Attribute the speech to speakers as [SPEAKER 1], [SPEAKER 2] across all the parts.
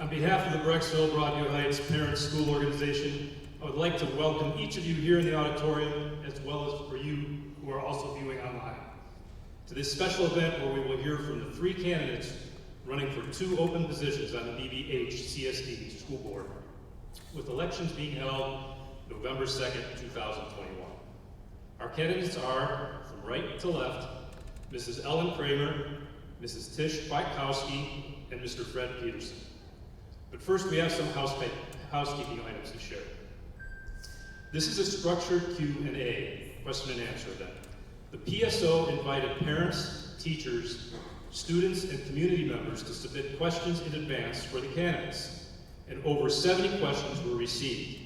[SPEAKER 1] On behalf of the Brecksville Broadview Heights Parents School Organization, I would like to welcome each of you here in the auditorium, as well as for you who are also viewing online, to this special event where we will hear from the 3 candidates running for 2 open positions on the BBHCSD School Board, with elections being held November 2nd, 2021. Our candidates are, from right to left, Mrs. Ellen Kramer, Mrs. Tish Kwiatkowski, and Mr. Fred Peterson. But first, we have some housekeeping items to share. This is a structured Q&A, question and answer event. The PSO invited parents, teachers, students, and community members to submit questions in advance for the candidates, and over 70 questions were received.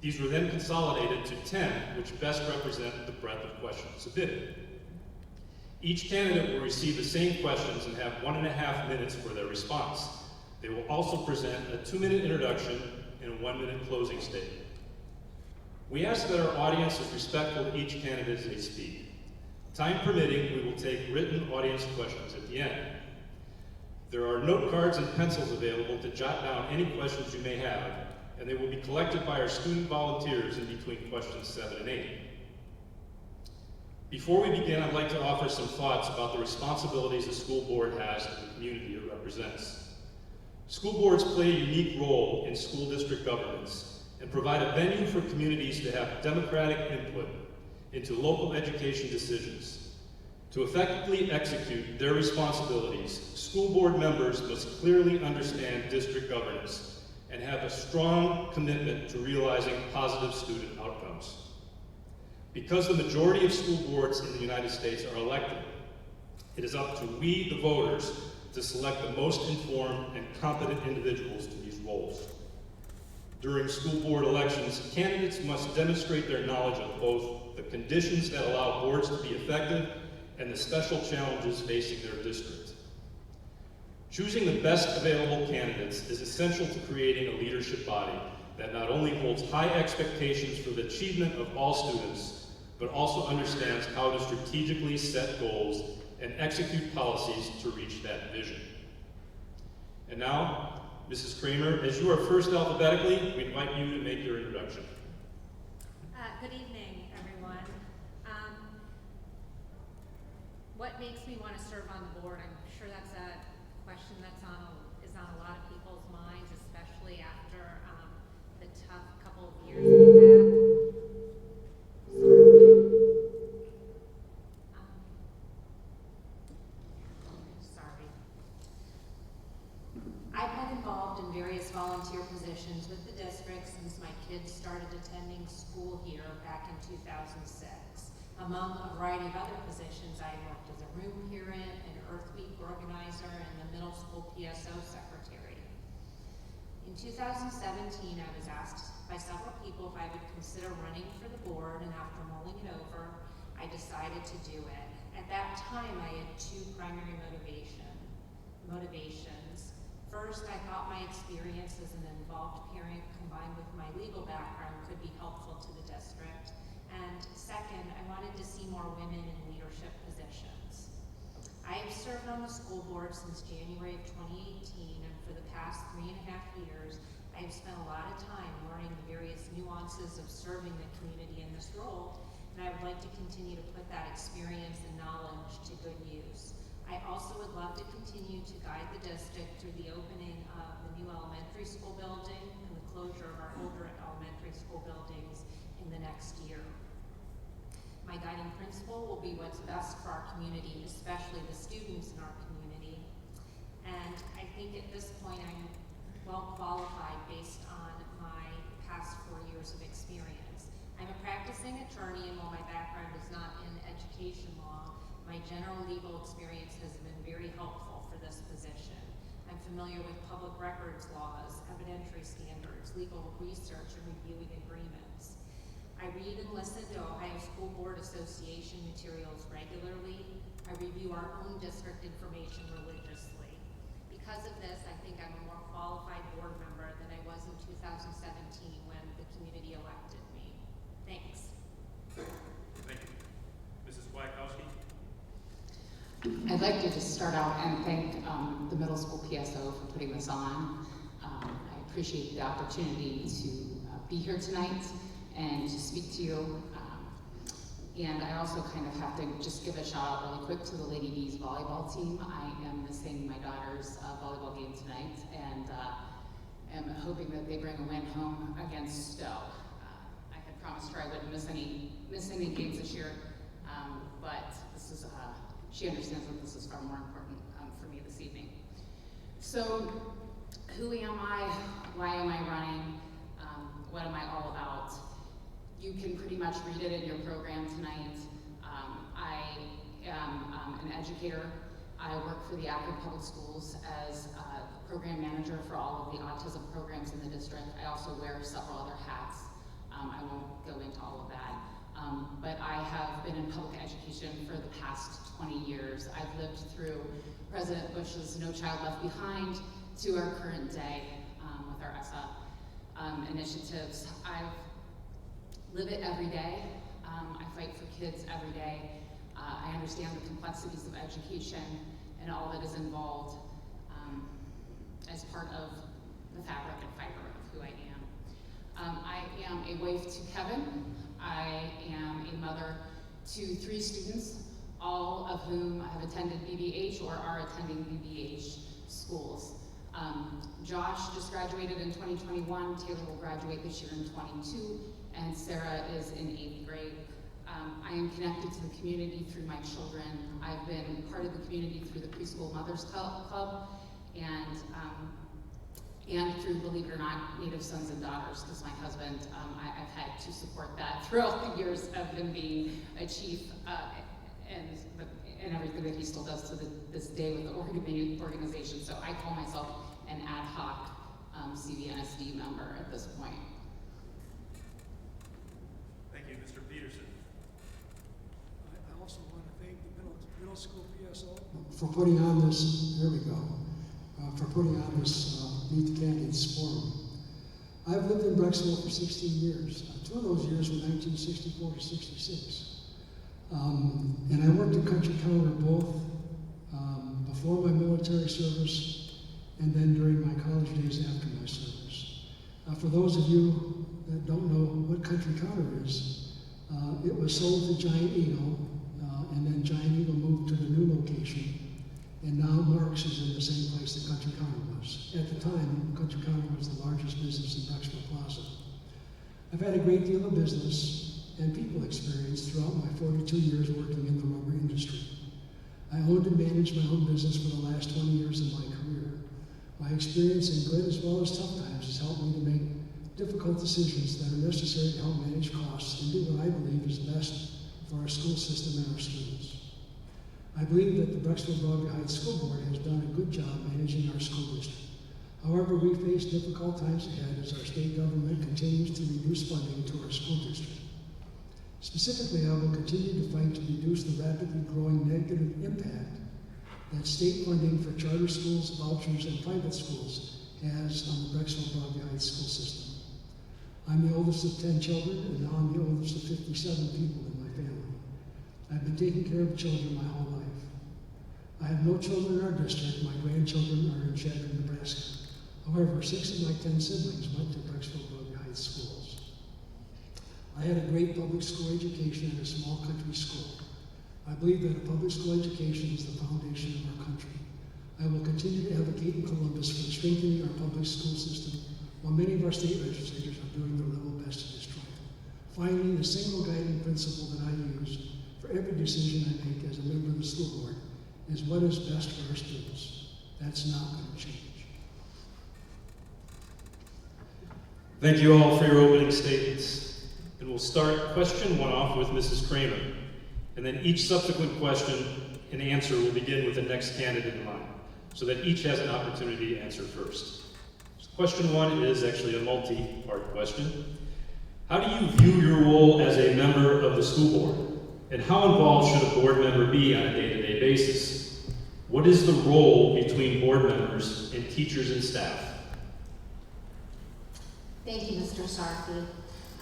[SPEAKER 1] These were then consolidated to 10, which best represent the breadth of questions submitted. Each candidate will receive the same questions and have 1.5 minutes for their response. They will also present a 2-minute introduction and a 1-minute closing statement. We ask that our audience is respectful of each candidate as they speak. Time permitting, we will take written audience questions at the end. There are note cards and pencils available to jot down any questions you may have, and they will be collected by our student volunteers in between questions 7 and 8. Before we begin, I'd like to offer some thoughts about the responsibilities the school board has to the community it represents. School boards play a unique role in school district governance and provide a venue for communities to have democratic input into local education decisions. To effectively execute their responsibilities, school board members must clearly understand district governance and have a strong commitment to realizing positive student outcomes. Because the majority of school boards in the United States are elected, it is up to we, the voters, to select the most informed and competent individuals to these roles. During school board elections, candidates must demonstrate their knowledge of both the conditions that allow boards to be effective and the special challenges facing their district. Choosing the best available candidates is essential to creating a leadership body that not only holds high expectations for the achievement of all students, but also understands how to strategically set goals and execute policies to reach that vision. And now, Mrs. Kramer, as you are first alphabetically, we invite you to make your introduction.
[SPEAKER 2] Good evening, everyone. What makes me want to serve on the board? I'm sure that's a question that is on a lot of people's minds, especially after the tough couple of years we've had. I've been involved in various volunteer positions with the district since my kids started attending school here back in 2006. Among a variety of other positions, I worked as a room parent, an Earth Week organizer, and the middle school PSO secretary. In 2017, I was asked by several people if I would consider running for the board, and after mulling it over, I decided to do it. At that time, I had 2 primary motivations. First, I thought my experience as an involved parent combined with my legal background could be helpful to the district. And second, I wanted to see more women in leadership positions. I have served on the school board since January of 2018, and for the past 3.5 years, I have spent a lot of time learning the various nuances of serving the community in this role, and I would like to continue to put that experience and knowledge to good use. I also would love to continue to guide the district through the opening of the new elementary school building and the closure of our older elementary school buildings in the next year. My guiding principle will be what's best for our community, especially the students in our community. And I think at this point I'm well qualified based on my past 4 years of experience. I'm a practicing attorney, and while my background is not in education law, my general legal experience has been very helpful for this position. I'm familiar with public records laws, evidentiary standards, legal research, and reviewing agreements. I read and listen to Ohio School Board Association materials regularly. I review our own district information religiously. Because of this, I think I'm a more qualified board member than I was in 2017 when the community elected me. Thanks.
[SPEAKER 1] Thank you. Mrs. Kwiatkowski?
[SPEAKER 3] I'd like to just start out and thank the middle school PSO for putting this on. I appreciate the opportunity to be here tonight and to speak to you. And I also kind of have to just give a shout out really quick to the Lady Bees volleyball team. I am missing my daughter's volleyball game tonight, and am hoping that they bring a win home against Stowe. I had promised her I wouldn't miss any games this year, but this is she understands that this is far more important for me this evening. So, who am I? Why am I running? What am I all about? You can pretty much read it in your program tonight. I am an educator. I work for the Akron Public Schools as program manager for all of the autism programs in the district. I also wear several other hats. I won't go into all of that. But I have been in public education for the past 20 years. I've lived through President Bush's No Child Left Behind to our current day with our ESSA initiatives. I live it every day. I fight for kids every day. I understand the complexities of education and all that is involved as part of the fabric and fiber of who I am. I am a wife to Kevin. I am a mother to 3 students, all of whom have attended BBH or are attending BBH schools. Josh just graduated in 2021, Taylor will graduate this year in 22, and Sarah is in 8th grade. I am connected to the community through my children. I've been part of the community through the Preschool Mothers Club, and through, believe it or not, Native Sons and Daughters, because my husband, I've had to support that throughout the years of him being a chief and everything that he still does to this day with the organization. So I call myself an ad hoc CBNSD member at this point.
[SPEAKER 4] Thank you, Mr. Peterson.
[SPEAKER 5] I also want to thank the middle school PSO
[SPEAKER 6] for putting on this, there we go, for putting on this Meet the Candidates Forum. I've lived in Brecksville for 16 years. 2 of those years were 1964 to 66. And I worked at Country Counter both before my military service and then during my college days after my service. For those of you that don't know what Country Counter is, it was sold to Giant Eagle, and then Giant Eagle moved to the new location, and now Mark's is in the same place that Country Counter was. At the time, Country Counter was the largest business in Brecksville Plaza. I've had a great deal of business and people experience throughout my 42 years working in the rubber industry. I owned and managed my own business for the last 20 years of my career. My experience in good as well as tough times has helped me to make difficult decisions that are necessary to help manage costs and do what I believe is best for our school system and our students. I believe that the Brecksville Broadview Heights School Board has done a good job managing our school district. However, we face difficult times ahead as our state government continues to reduce funding to our school district. Specifically, I will continue to fight to reduce the rapidly growing negative impact that state funding for charter schools, vouchers, and private schools has on the Brecksville Broadview Heights school system. I'm the oldest of 10 children, and now I'm the oldest of 57 people in my family. I've been taking care of children my whole life. I have no children in our district. My grandchildren are in Chadron, Nebraska. However, 6 of my 10 siblings went to Brecksville Broadview Heights schools. I had a great public school education at a small country school. I believe that a public school education is the foundation of our country. I will continue to advocate in Columbus for strengthening our public school system, while many of our state legislators are doing their level best to destroy it. Finally, the single guiding principle that I use for every decision I make as a member of the school board is what is best for our students. That's not going to change.
[SPEAKER 1] Thank you all for your opening statements. And we'll start question 1 off with Mrs. Kramer. And then each subsequent question and answer will begin with the next candidate in line, so that each has an opportunity to answer first. So question 1 is actually a multi-part question. How do you view your role as a member of the school board? And how involved should a board member be on a day-to-day basis? What is the role between board members and teachers and staff?
[SPEAKER 7] Thank you, Mr. Sarfi.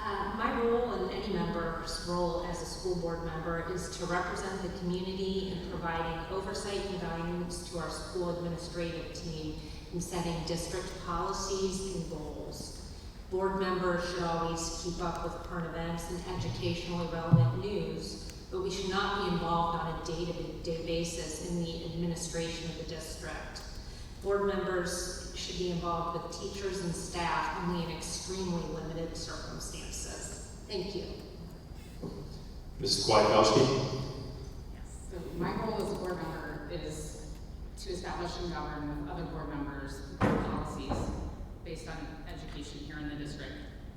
[SPEAKER 2] My role and any member's role as a school board member is to represent the community in providing oversight and guidance to our school administrative team in setting district policies and goals. Board members should always keep up with current events and educationally relevant news, but we should not be involved on a day-to-day basis in the administration of the district. Board members should be involved with teachers and staff only in extremely limited circumstances. Thank you.
[SPEAKER 1] Mrs. Kwiatkowski?
[SPEAKER 3] Yes, so my role as a board member is to establish and govern with other board members policies based on education here in the district,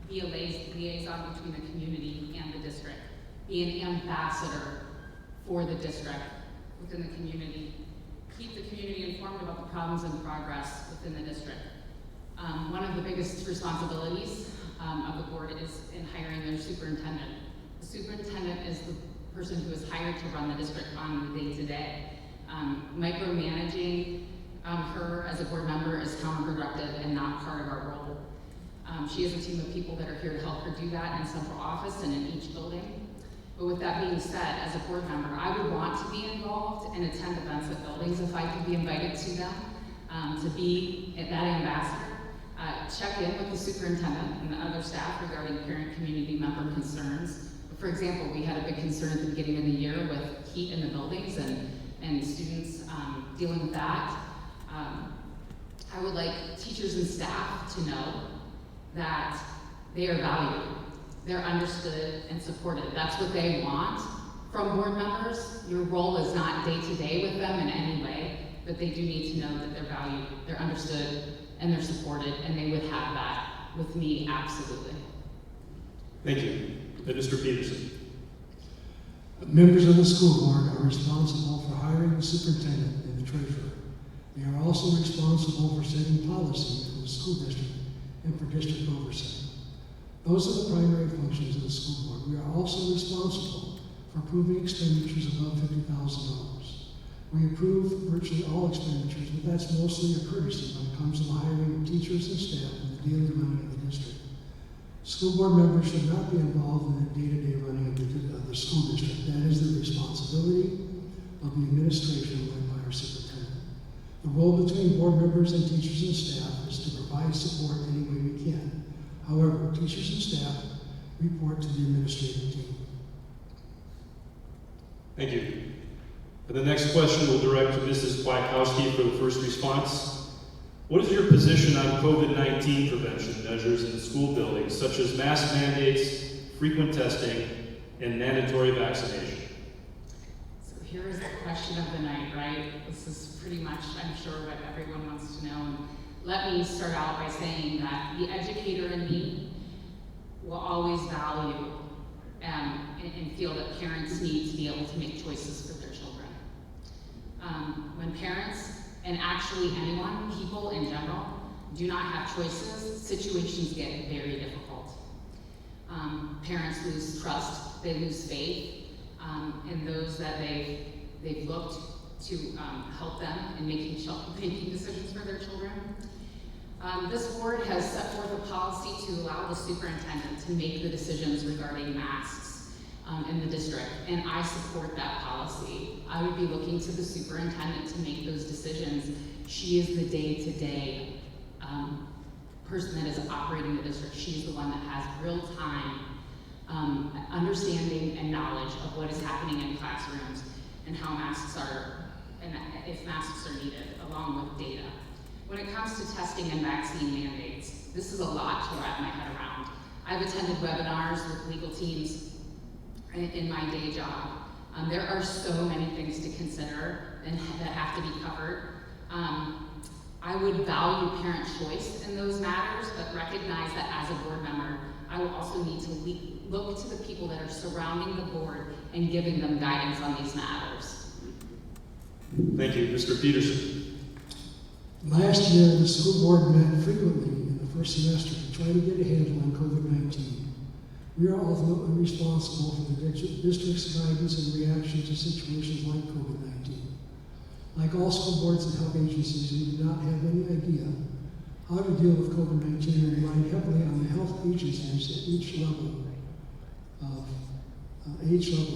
[SPEAKER 3] be a liaison between the community and the district, be an ambassador for the district within the community, keep the community informed about the problems and progress within the district. One of the biggest responsibilities of the board is in hiring their superintendent. The superintendent is the person who is hired to run the district on the day-to-day. Micromanaging her as a board member is counterproductive and not part of our role. She has a team of people that are here to help her do that in central office and in each building. But with that being said, as a board member, I would want to be involved and attend events at buildings if I could be invited to them, to be that ambassador. Check in with the superintendent and the other staff regarding parent community member concerns. For example, we had a big concern at the beginning of the year with heat in the buildings and students dealing with that. I would like teachers and staff to know that they are valued, they're understood and supported. That's what they want from board members. Your role is not day-to-day with them in any way, but they do need to know that they're valued, they're understood, and they're supported, and they would have that with me, absolutely.
[SPEAKER 1] Thank you. Mr. Peterson?
[SPEAKER 6] Members of the school board are responsible for hiring the superintendent and the treasurer. They are also responsible for setting policy for the school district and for district oversight. Those are the primary functions of the school board. We are also responsible for approving expenditures above $50,000. We approve virtually all expenditures, but that's mostly a courtesy when it comes to the hiring of teachers and staff and the daily running of the district. School board members should not be involved in the day-to-day running of the school district. That is the responsibility of the administration led by our superintendent. The role between board members and teachers and staff is to provide support any way we can. However, teachers and staff report to the administrative team.
[SPEAKER 1] Thank you. And the next question will direct to Mrs. Kwiatkowski for the first response. What is your position on COVID-19 prevention measures in school buildings, such as mask mandates, frequent testing, and mandatory vaccination?
[SPEAKER 3] So here is the question of the night, right? This is pretty much, I'm sure, what everyone wants to know. And let me start out by saying that the educator in me will always value and feel that parents need to be able to make choices for their children. When parents, and actually anyone, people in general, do not have choices, situations get very difficult. Parents lose trust, they lose faith in those that they've looked to help them in making decisions for their children. This board has set forth a policy to allow the superintendent to make the decisions regarding masks in the district, and I support that policy. I would be looking to the superintendent to make those decisions. She is the day-to-day person that is operating the district. She's the one that has real-time understanding and knowledge of what is happening in classrooms and how masks are, and if masks are needed, along with data. When it comes to testing and vaccine mandates, this is a lot to wrap my head around. I've attended webinars with legal teams in my day job. There are so many things to consider and that have to be covered. I would value parent choice in those matters, but recognize that as a board member, I will also need to look to the people that are surrounding the board and giving them guidance on these matters.
[SPEAKER 1] Thank you. Mr. Peterson?
[SPEAKER 6] Last year, the school board met frequently in the first semester to try to get a handle on COVID-19. We are ultimately responsible for the district's guidance and reaction to situations like COVID-19. Like all school boards and health agencies, we do not have any idea how to deal with COVID-19 and rely heavily on the health health agencies at each level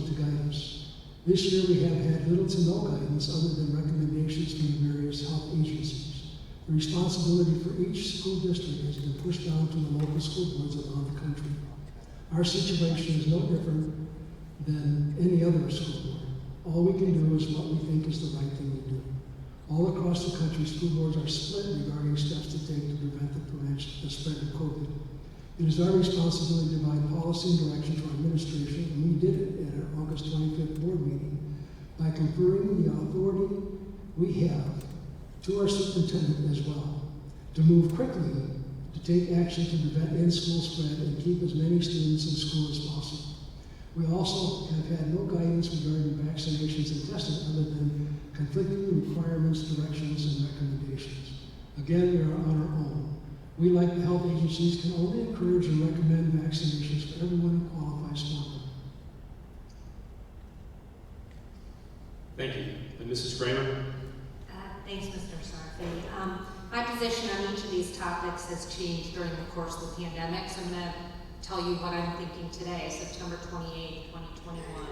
[SPEAKER 6] to guide us. This year we have had little to no guidance other than recommendations from the various health agencies. The responsibility for each school district has been pushed down to the local school boards around the country. Our situation is no different than any other school board. All we can do is what we think is the right thing to do. All across the country, school boards are split regarding steps to take to prevent the spread of COVID. It is our responsibility to provide policy and direction to our administration, and we did it at our August 25th board meeting by conferring the authority we have to our superintendent as well to move quickly to take action to prevent in-school spread and keep as many students in school as possible. We also have had no guidance regarding vaccinations and testing other than conflicting requirements, directions, and recommendations. Again, we are on our own. We, like the health agencies, can only encourage and recommend vaccinations for everyone who qualifies for them.
[SPEAKER 1] Thank you. And Mrs. Kramer?
[SPEAKER 2] Thanks, Mr. Sarfi. My position on each of these topics has changed during the course of the pandemic, so I'm going to tell you what I'm thinking today, September 28, 2021.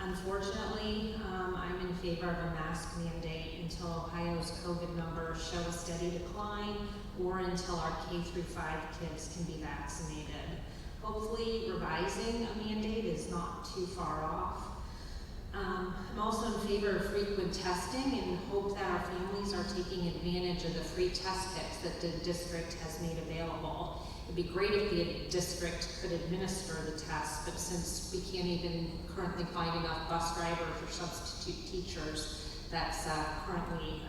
[SPEAKER 2] Unfortunately, I'm in favor of a mask mandate until Ohio's COVID numbers show a steady decline or until our K-5 kids can be vaccinated. Hopefully, revising a mandate is not too far off. I'm also in favor of frequent testing and hope that our families are taking advantage of the free test kits that the district has made available. It'd be great if the district could administer the tests, but since we can't even currently find enough bus drivers or substitute teachers, that's currently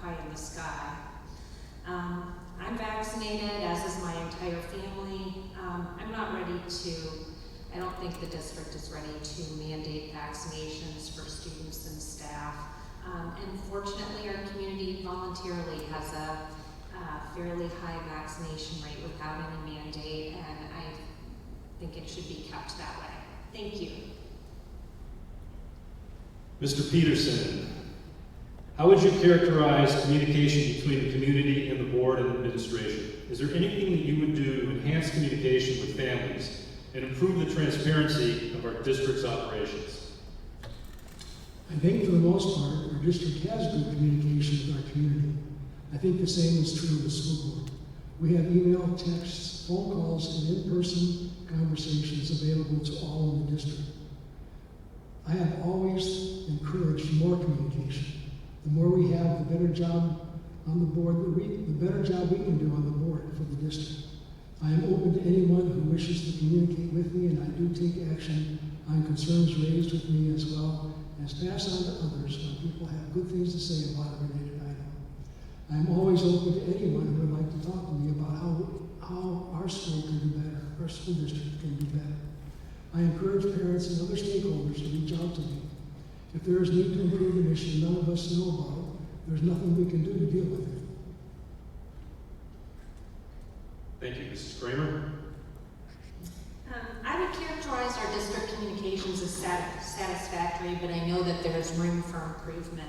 [SPEAKER 2] pie in the sky. I'm vaccinated, as is my entire family. I'm not ready to, I don't think the district is ready to mandate vaccinations for students and staff. And fortunately, our community voluntarily has a fairly high vaccination rate without any mandate, and I think it should be kept that way. Thank you.
[SPEAKER 1] Mr. Peterson, how would you characterize communication between the community and the board and administration? Is there anything that you would do to enhance communication with families and improve the transparency of our district's operations?
[SPEAKER 6] I think for the most part, our district has good communication with our community. I think the same is true of the school board. We have email, texts, phone calls, and in-person conversations available to all in the district. I have always encouraged more communication. The more we have, the better job on the board, the better job we can do on the board for the district. I am open to anyone who wishes to communicate with me, and I do take action on concerns raised with me as well as pass on to others when people have good things to say about a related item. I'm always open to anyone who would like to talk to me about how our school can do better, our school district can do better. I encourage parents and other stakeholders to reach out to me. If there is need to improve an issue none of us know about, there's nothing we can do to deal with it.
[SPEAKER 1] Thank you. Mrs. Kramer?
[SPEAKER 2] I would characterize our district communications as satisfactory, but I know that there is room for improvement.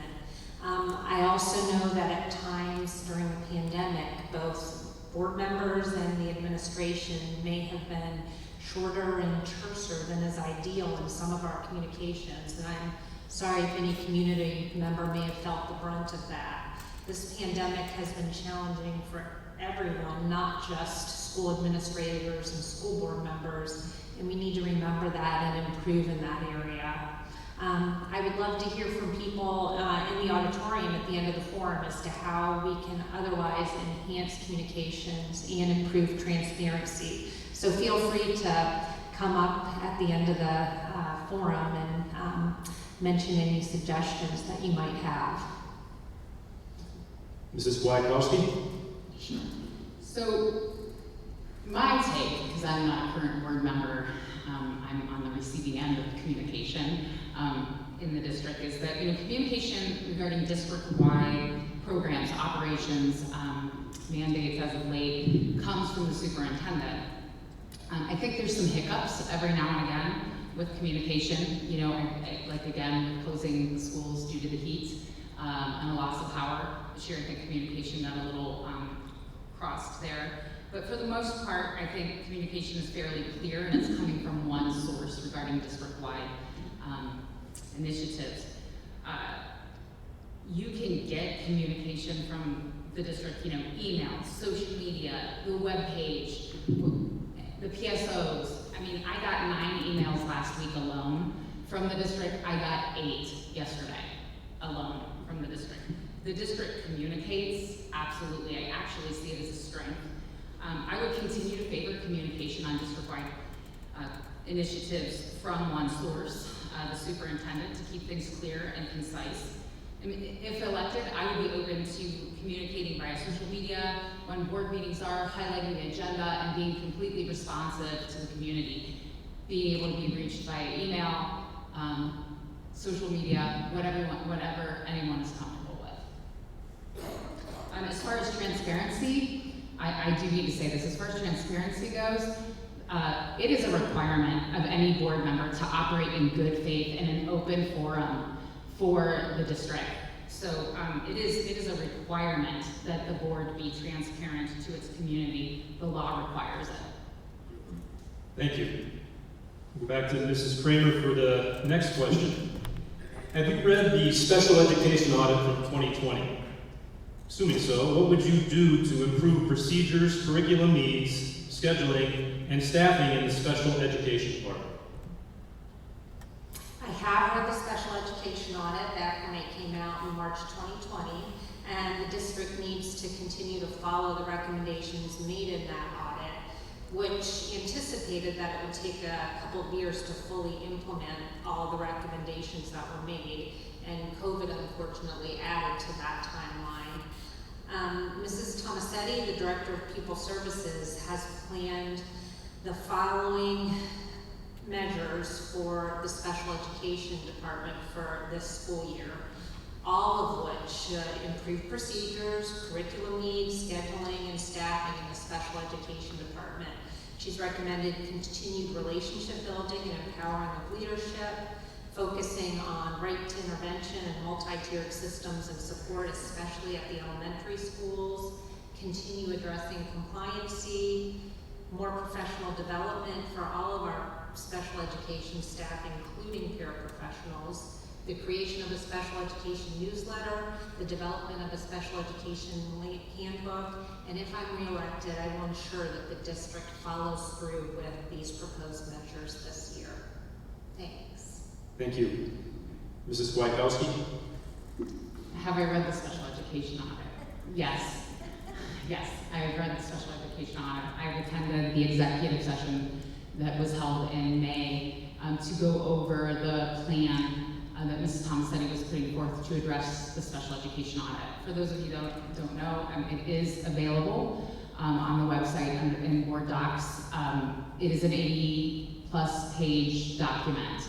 [SPEAKER 2] I also know that at times during the pandemic, both board members and the administration may have been shorter and terser than is ideal in some of our communications, and I'm sorry if any community member may have felt the brunt of that. This pandemic has been challenging for everyone, not just school administrators and school board members, and we need to remember that and improve in that area. I would love to hear from people in the auditorium at the end of the forum as to how we can otherwise enhance communications and improve transparency. So feel free to come up at the end of the forum and mention any suggestions that you might have.
[SPEAKER 1] Mrs. Wojtkowski?
[SPEAKER 3] So, my take, because I'm not a current board member, I'm on the receiving end of communication in the district, is that communication regarding district-wide programs, operations, mandates as of late comes from the superintendent. I think there's some hiccups every now and again with communication, like again with closing schools due to the heat and a loss of power. This year I think communication got a little crossed there. But for the most part, I think communication is fairly clear and it's coming from one source regarding district-wide initiatives. You can get communication from the district, emails, social media, the webpage, the PSOs. I mean, I got 9 emails last week alone from the district. I got 8 yesterday alone from the district. The district communicates, absolutely. I actually see it as a strength. I would continue to favor communication on district-wide initiatives from one source, the superintendent, to keep things clear and concise. I mean, if elected, I would be open to communicating via social media, when board meetings are, highlighting the agenda, and being completely responsive to the community. Being able to be reached via email, social media, whatever anyone is comfortable with. As far as transparency, I do need to say this. As far as transparency goes, it is a requirement of any board member to operate in good faith in an open forum for the district. So it is a requirement that the board be transparent to its community. The law requires it.
[SPEAKER 1] Thank you. We'll go back to Mrs. Kramer for the next question. Have you read the special education audit from 2020? Assuming so, what would you do to improve procedures, curriculum needs, scheduling, and staffing in the special education department?
[SPEAKER 2] I have read the special education audit back when it came out in March 2020, and the district needs to continue to follow the recommendations made in that audit, which anticipated that it would take a couple of years to fully implement all the recommendations that were made, and COVID unfortunately added to that timeline. Mrs. Tomasetti, the Director of Pupil Services, has planned the following measures for the special education department for this school year, all of which should improve procedures, curriculum needs, scheduling, and staffing in the special education department. She's recommended continued relationship building and empowering of leadership, focusing on right to intervention and multi-tiered systems and support, especially at the elementary schools, continue addressing compliancy, more professional development for all of our special education staff, including paraprofessionals, the creation of a special education newsletter, the development of a special education handbook, and if I'm reelected, I will ensure that the district follows through with these proposed measures this year. Thanks.
[SPEAKER 1] Thank you. Mrs. Kwiatkowski?
[SPEAKER 3] Have I read the special education audit? Yes. Yes, I have read the special education audit. I've attended the executive session that was held in May to go over the plan that Mrs. Tomasetti was putting forth to address the special education audit. For those of you that don't know, it is available on the website in Board Docs. It is an 80+ page document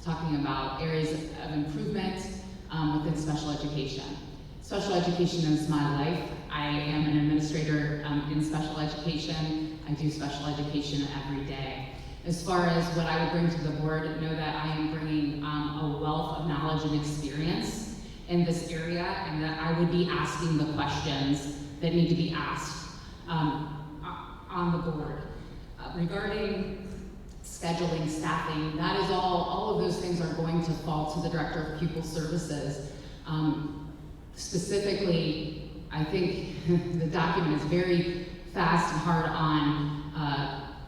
[SPEAKER 3] talking about areas of improvement within special education. Special education is my life. I am an administrator in special education. I do special education every day. As far as what I would bring to the board, know that I am bringing a wealth of knowledge and experience in this area, and that I would be asking the questions that need to be asked on the board. Regarding scheduling, staffing, that is all of those things are going to fall to the Director of Pupil Services. Specifically, I think the document is very fast and hard on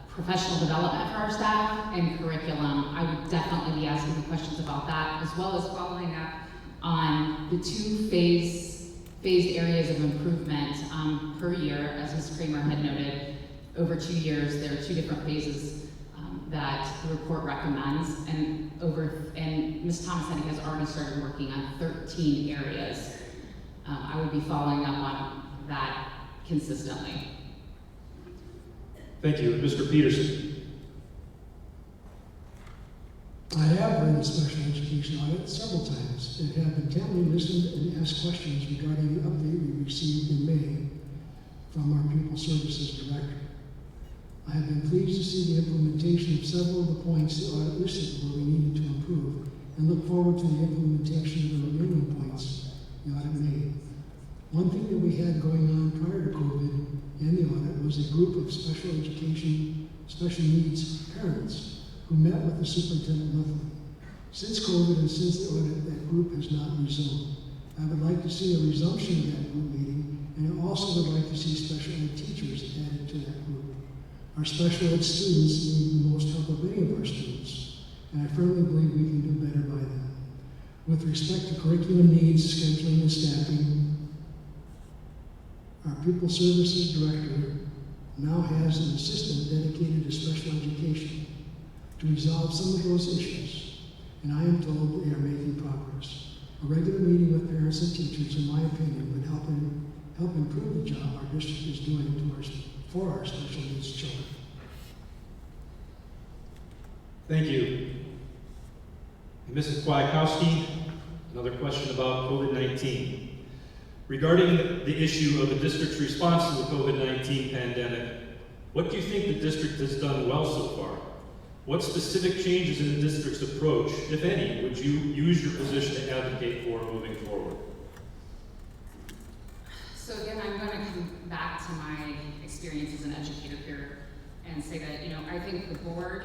[SPEAKER 3] professional development for our staff and curriculum. I would definitely be asking the questions about that, as well as following up on the 2 phased areas of improvement per year, as Ms. Kramer had noted. Over 2 years, there are 2 different phases that the report recommends, and Ms. Tomasetti has already started working on 13 areas. I would be following up on that consistently.
[SPEAKER 1] Thank you. Mr. Peterson?
[SPEAKER 6] I have read the special education audit several times and have intently listened and asked questions regarding the update we received in May from our Pupil Services Director. I have been pleased to see the implementation of several of the points the audit listed where we needed to improve, and look forward to the implementation of the remaining points the audit made. One thing that we had going on prior to COVID and the audit was a group of special needs parents who met with the superintendent monthly. Since COVID and since the audit, that group has not resumed. I would like to see a resumption of that group meeting, and I also would like to see special ed teachers added to that group. Our special ed students need the most help of any of our students, and I firmly believe we can do better by them. With respect to curriculum needs, scheduling, and staffing, our pupil services director now has an assistant dedicated to special education to resolve some of those issues, and I am told they are making progress. A regular meeting with parents and teachers, in my opinion, would help improve the job our district is doing for our special needs children.
[SPEAKER 1] Thank you. And Mrs. Kwiatkowski, another question about COVID-19. Regarding the issue of the district's response to the COVID-19 pandemic, what do you think the district has done well so far? What specific changes in the district's approach, if any, would you use your position to advocate for moving forward?
[SPEAKER 3] So again, I'm going to come back to my experience as an educator here and say that, I think the board,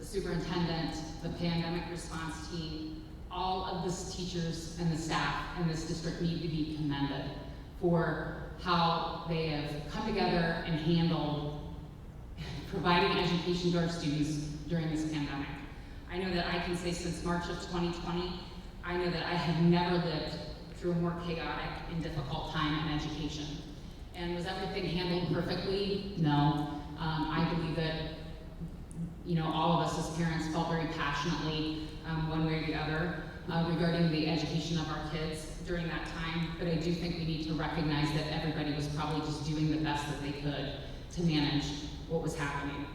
[SPEAKER 3] the superintendent, the pandemic response team, all of the teachers and the staff in this district need to be commended for how they have come together and handled providing education to our students during this pandemic. I know that I can say since March of 2020, I know that I have never lived through a more chaotic and difficult time in education. And was everything handled perfectly? No. I believe that all of us as parents felt very passionately one way or the other regarding the education of our kids during that time. But I do think we need to recognize that everybody was probably just doing the best that they could to manage what was happening.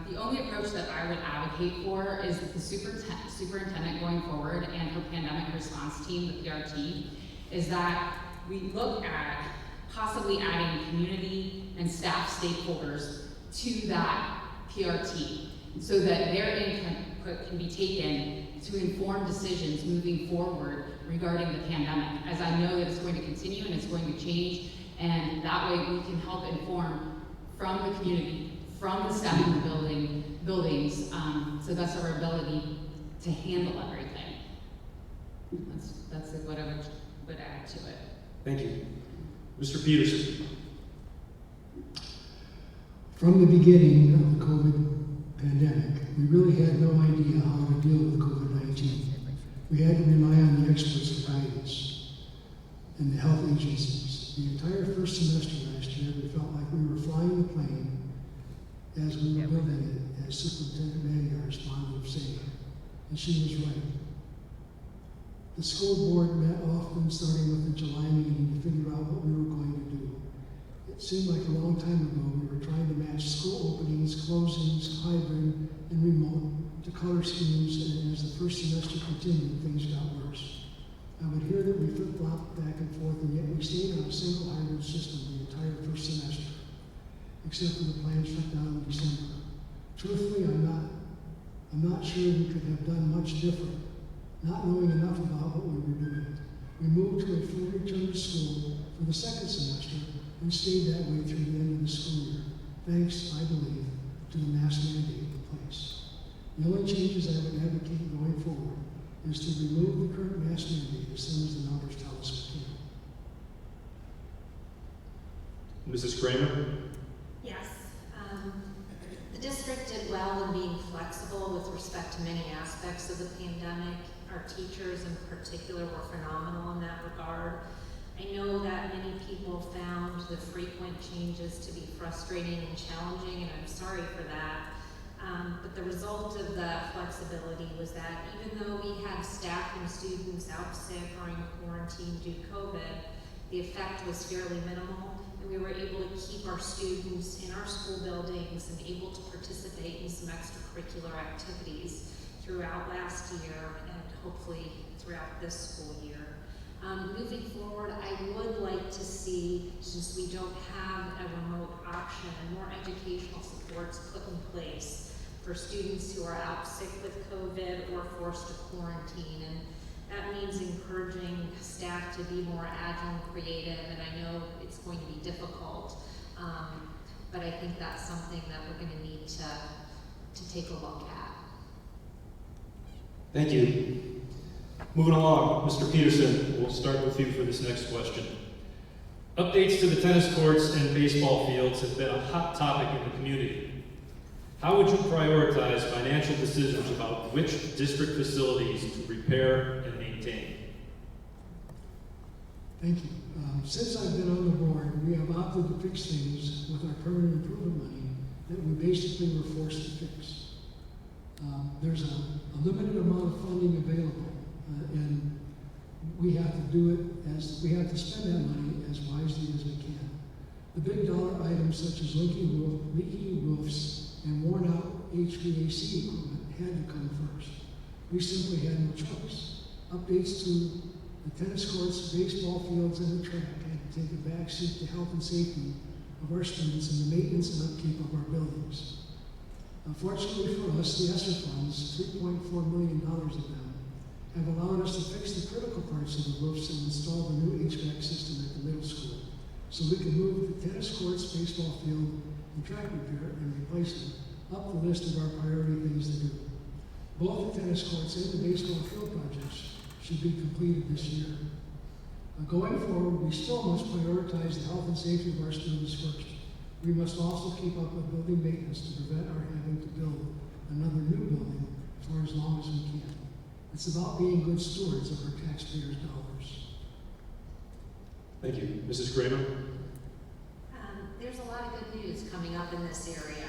[SPEAKER 3] The only approach that I would advocate for is that the superintendent going forward and her pandemic response team, the PRT, is that we look at possibly adding community and staff stakeholders to that PRT so that their input can be taken to inform decisions moving forward regarding the pandemic, as I know that it's going to continue and it's going to change, and that way we can help inform from the community, from the staff in the buildings, so that's our ability to handle everything. That's what I would add to it.
[SPEAKER 1] Thank you. Mr. Peterson.
[SPEAKER 6] From the beginning of the COVID pandemic, we really had no idea how to deal with COVID-19. We had to rely on the experts' guidance and the health agencies. The entire first semester last year, we felt like we were flying the plane as we were building it, as Superintendent Mangar responded of saying, and she was right. The school board met often, starting with the July meeting, to figure out what we were going to do. It seemed like a long time ago we were trying to match school openings, closings, hybrid, and remote to color schemes, and as the first semester continued, things got worse. I would hear that we flip-flopped back and forth, and yet we stayed on a single hybrid system the entire first semester, except for the planned shutdown in December. Truthfully, I'm not sure we could have done much different, not knowing enough about what we were doing. We moved to a full return to school for the second semester and stayed that way through the end of the school year, thanks, I believe, to the mask mandate in place. The only changes I would advocate going forward is to remove the current mask mandate as soon as the numbers tell us we can.
[SPEAKER 1] Mrs. Kramer.
[SPEAKER 2] Yes. The district did well in being flexible with respect to many aspects of the pandemic. Our teachers in particular were phenomenal in that regard. I know that many people found the frequent changes to be frustrating and challenging, and I'm sorry for that. But the result of that flexibility was that even though we had staff and students out sick or in quarantine due to COVID, the effect was fairly minimal, and we were able to keep our students in our school buildings and able to participate in some extracurricular activities throughout last year and hopefully throughout this school year. Moving forward, I would like to see, since we don't have a remote option, more educational supports put in place for students who are out sick with COVID or forced to quarantine. And that means encouraging staff to be more agile and creative, and I know it's going to be difficult. But I think that's something that we're gonna need to take a look at.
[SPEAKER 1] Thank you. Moving along, Mr. Peterson, we'll start with you for this next question. Updates to the tennis courts and baseball fields have been a hot topic in the community. How would you prioritize financial decisions about which district facilities to repair and maintain?
[SPEAKER 6] Thank you. Since I've been on the board, we have opted to fix things with our permanent improvement money that we basically were forced to fix. There's a limited amount of funding available, and we have to do it we have to spend that money as wisely as we can. The big dollar items such as leaky roofs and worn out HVAC equipment had to come first. We simply had no choice. Updates to the tennis courts, baseball fields, and the track had to take a back seat to health and safety of our students and the maintenance and upkeep of our buildings. Unfortunately for us, the ESSER funds, $3.4 million of them, have allowed us to fix the critical parts of the roofs and install the new HVAC system at the middle school, so we can move the tennis courts, baseball field, and track repair and replacement up the list of our priority things to do. Both the tennis courts and the baseball field projects should be completed this year. Going forward, we still must prioritize the health and safety of our students first. We must also keep up with building maintenance to prevent our having to build another new building for as long as we can. It's about being good stewards of our taxpayers' dollars.
[SPEAKER 1] Thank you. Mrs. Kramer?
[SPEAKER 2] There's a lot of good news coming up in this area.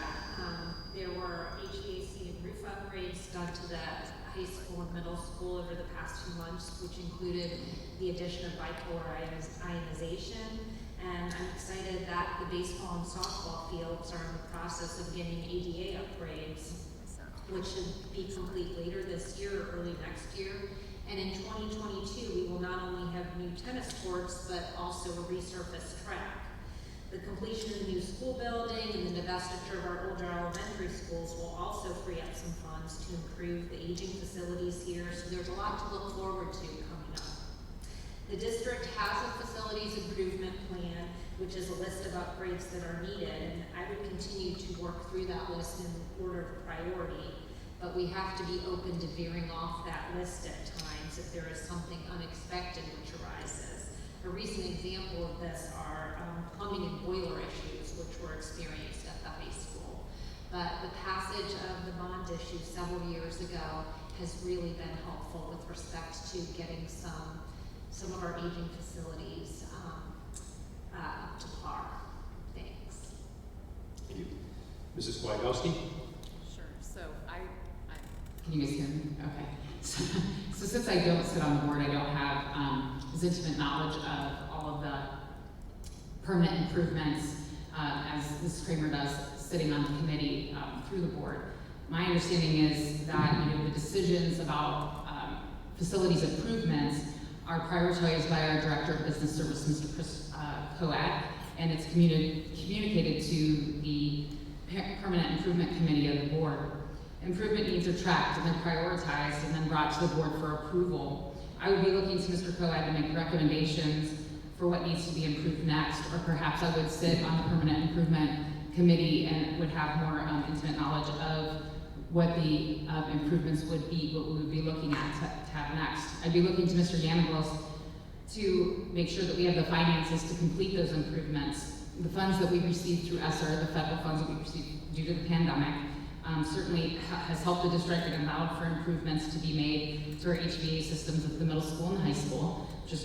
[SPEAKER 2] There were HVAC and roof upgrades done to the high school and middle school over the past 2 months, which included the addition of bipolar ionization. And I'm excited that the baseball and softball fields are in the process of getting ADA upgrades, which should be complete later this year or early next year. And in 2022, we will not only have new tennis courts, but also a resurfaced track. The completion of the new school building and the divestiture of our older elementary schools will also free up some funds to improve the aging facilities here. So there's a lot to look forward to coming up. The district has a facilities improvement plan, which is a list of upgrades that are needed, and I would continue to work through that list in order of priority, but we have to be open to veering off that list at times if there is something unexpected which arises. A recent example of this are plumbing and boiler issues which were experienced at the high school. But the passage of the bond issue several years ago has really been helpful with respect to getting some of our aging facilities up to par. Thanks.
[SPEAKER 1] Thank you. Mrs. Kwiatkowski?
[SPEAKER 7] Sure. So
[SPEAKER 3] Can you guys hear me? Okay. So since I don't sit on the board, I don't have as intimate knowledge of all of the permanent improvements as Mrs. Kramer does, sitting on the committee through the board. My understanding is that the decisions about facilities improvements are prioritized by our Director of Business Service, Mr. Chris Coad, and it's communicated to the Permanent Improvement Committee of the board. Improvement needs are tracked and then prioritized and then brought to the board for approval. I would be looking to Mr. Coad to make recommendations for what needs to be improved next, or perhaps I would sit on the Permanent Improvement Committee and would have more intimate knowledge of what the improvements would be, what we would be looking at to have next. I'd be looking to Mr. Yanaglos to make sure that we have the finances to complete those improvements. The funds that we received through ESSER, the federal funds that we received due to the pandemic, certainly has helped the district and allowed for improvements to be made to our HVAC systems at the middle school and high school, which is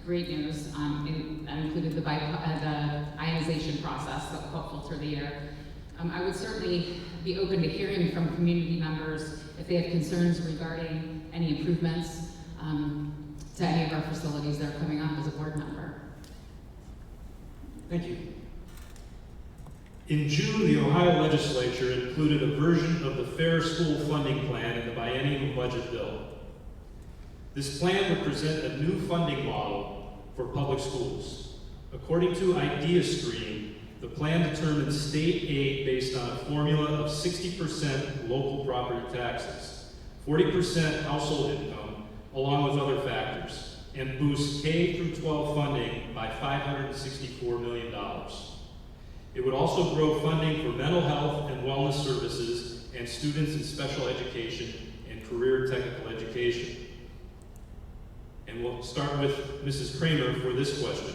[SPEAKER 3] great news. That included the ionization process that will help filter the air. I would certainly be open to hearing from community members if they have concerns regarding any improvements to any of our facilities that are coming up as a board member.
[SPEAKER 1] Thank you. In June, the Ohio legislature included a version of the Fair School Funding Plan in the biennial budget bill. This plan would present a new funding model for public schools. According to IdeaStream, the plan determines state aid based on a formula of 60% local property taxes, 40% household income, along with other factors, and boosts K through 12 funding by $564 million. It would also grow funding for mental health and wellness services and students in special education and career technical education. And we'll start with Mrs. Kramer for this question.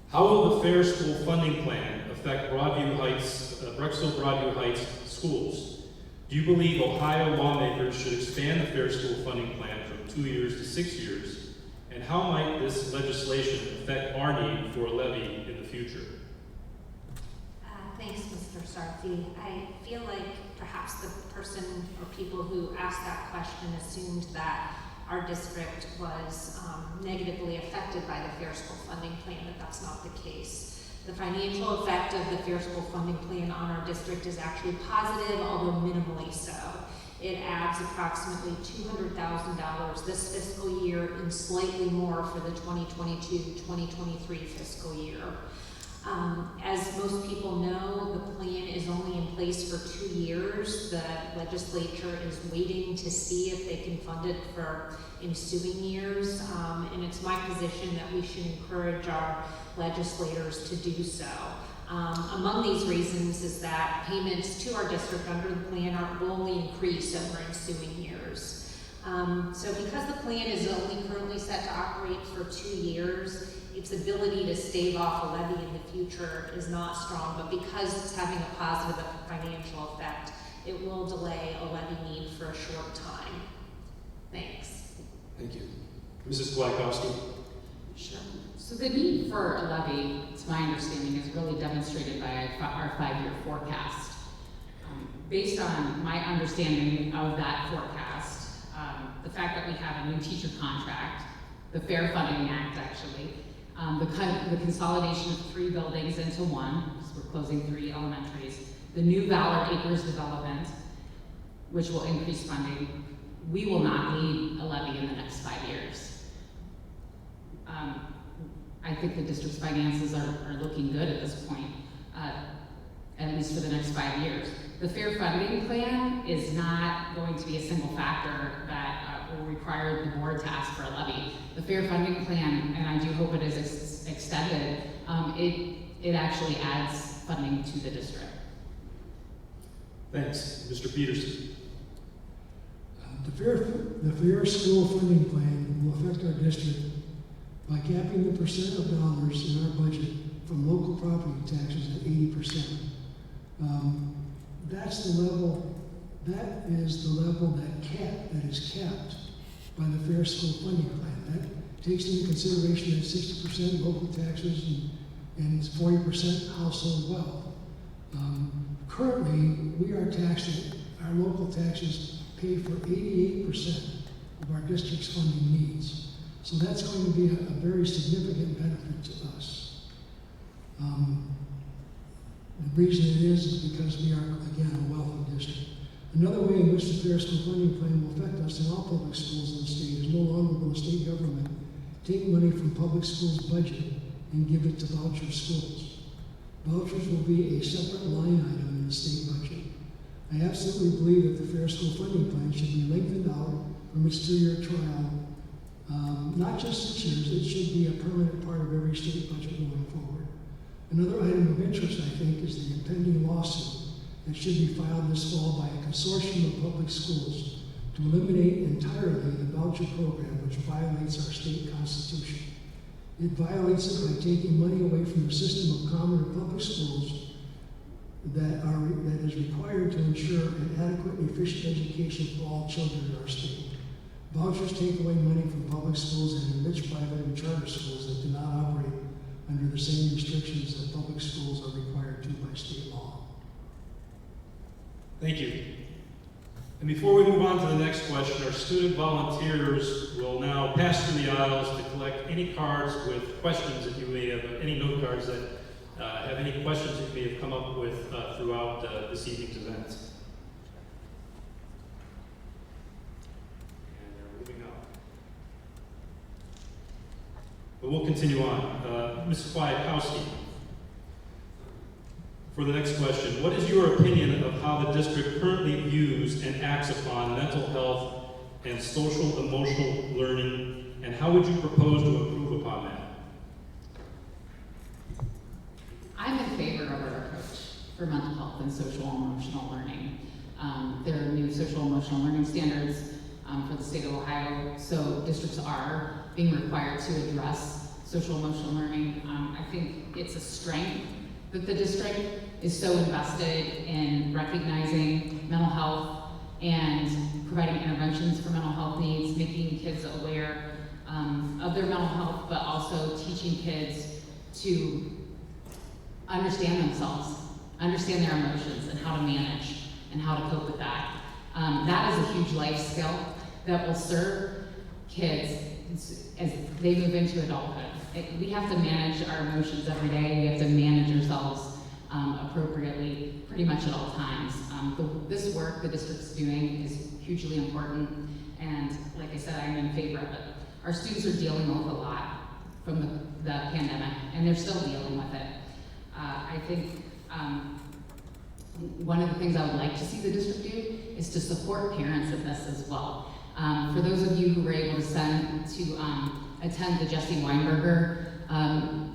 [SPEAKER 1] How will the Fair School funding plan affect Brexville Broadview Heights schools? Do you believe Ohio lawmakers should expand the Fair School funding plan from 2 years to 6 years? And how might this legislation affect our need for a levy in the future?
[SPEAKER 2] Thanks, Mr. Sarfi. I feel like perhaps the person or people who asked that question assumed that our district was negatively affected by the Fair School funding plan, but that's not the case. The financial effect of the Fair School funding plan on our district is actually positive, although minimally so. It adds approximately $200,000 this fiscal year and slightly more for the 2022-2023 fiscal year. As most people know, the plan is only in place for 2 years. The legislature is waiting to see if they can fund it for ensuing years, and it's my position that we should encourage our legislators to do so. Among these reasons is that payments to our district under the plan will only increase over ensuing years. So because the plan is only currently set to operate for 2 years, its ability to stave off a levy in the future is not strong, but because it's having a positive financial effect, it will delay a levy need for a short time. Thanks.
[SPEAKER 1] Thank you. Mrs. Kwiatkowski.
[SPEAKER 3] Sure. So the need for a levy, to my understanding, is really demonstrated by our 5-year forecast. Based on my understanding of that forecast, the fact that we have a new teacher contract, the Fair Funding Act actually, the consolidation of 3 buildings into 1, because we're closing 3 elementaries, the new Valor Acres development, which will increase funding, we will not need a levy in the next 5 years. I think the district's finances are looking good at this point, at least for the next 5 years. The Fair Funding Plan is not going to be a single factor that will require the board to ask for a levy. The Fair Funding Plan, and I do hope it is extended, it actually adds funding to the district.
[SPEAKER 1] Thanks. Mr. Peterson.
[SPEAKER 6] The Fair School funding plan will affect our district by capping the percent of dollars in our budget from local property taxes at 80%. That is the level that is capped by the Fair School funding plan. That takes into consideration that 60% local taxes and 40% household wealth. Currently, we are taxed, our local taxes pay for 88% of our district's funding needs. So that's going to be a very significant benefit to us. The reason it is because we are, again, a wealthy district. Another way in which the Fair School funding plan will affect us in all public schools in the state is no longer will the state government take money from public schools' budget and give it to voucher schools. Vouchers will be a separate line item in the state budget. I absolutely believe that the Fair School funding plan should be lengthened out from its 2-year trial, not just 6 years, it should be a permanent part of every state budget going forward. Another item of interest, I think, is the impending lawsuit that should be filed this fall by a consortium of public schools to eliminate entirely the voucher program, which violates our state constitution. It violates it by taking money away from the system of common or public schools that is required to ensure an adequate and efficient education for all children in our state. Vouchers take away money from public schools and enrich private and charter schools that do not operate under the same restrictions that public schools are required to by state law.
[SPEAKER 1] Thank you. And before we move on to the next question, our student volunteers will now pass through the aisles to collect any cards with questions that you may have, any note cards that have any questions that you may have come up with throughout this evening's event. And they're moving up. But we'll continue on. Ms. Kwiatkowski, for the next question, what is your opinion of how the district currently views and acts upon mental health and social emotional learning, and how would you propose to improve upon that?
[SPEAKER 3] I'm for mental health and social emotional learning. There are new social emotional learning standards for the state of Ohio, so districts are being required to address social emotional learning. I think it's a strength that the district is so invested in recognizing mental health and providing interventions for mental health needs, making kids aware of their mental health, but also teaching kids to understand themselves, understand their emotions, and how to manage and how to cope with that. That is a huge life skill that will serve kids as they move into adulthood. We have to manage our emotions every day. We have to manage ourselves appropriately pretty much at all times. This work the district's doing is hugely important, and like I said, I'm in favor of it. Our students are dealing with a lot from the pandemic, and they're still dealing with it. I think one of the things I would like to see the district do is to support parents in this as well. For those of you who were able to attend the Jesse Weinberger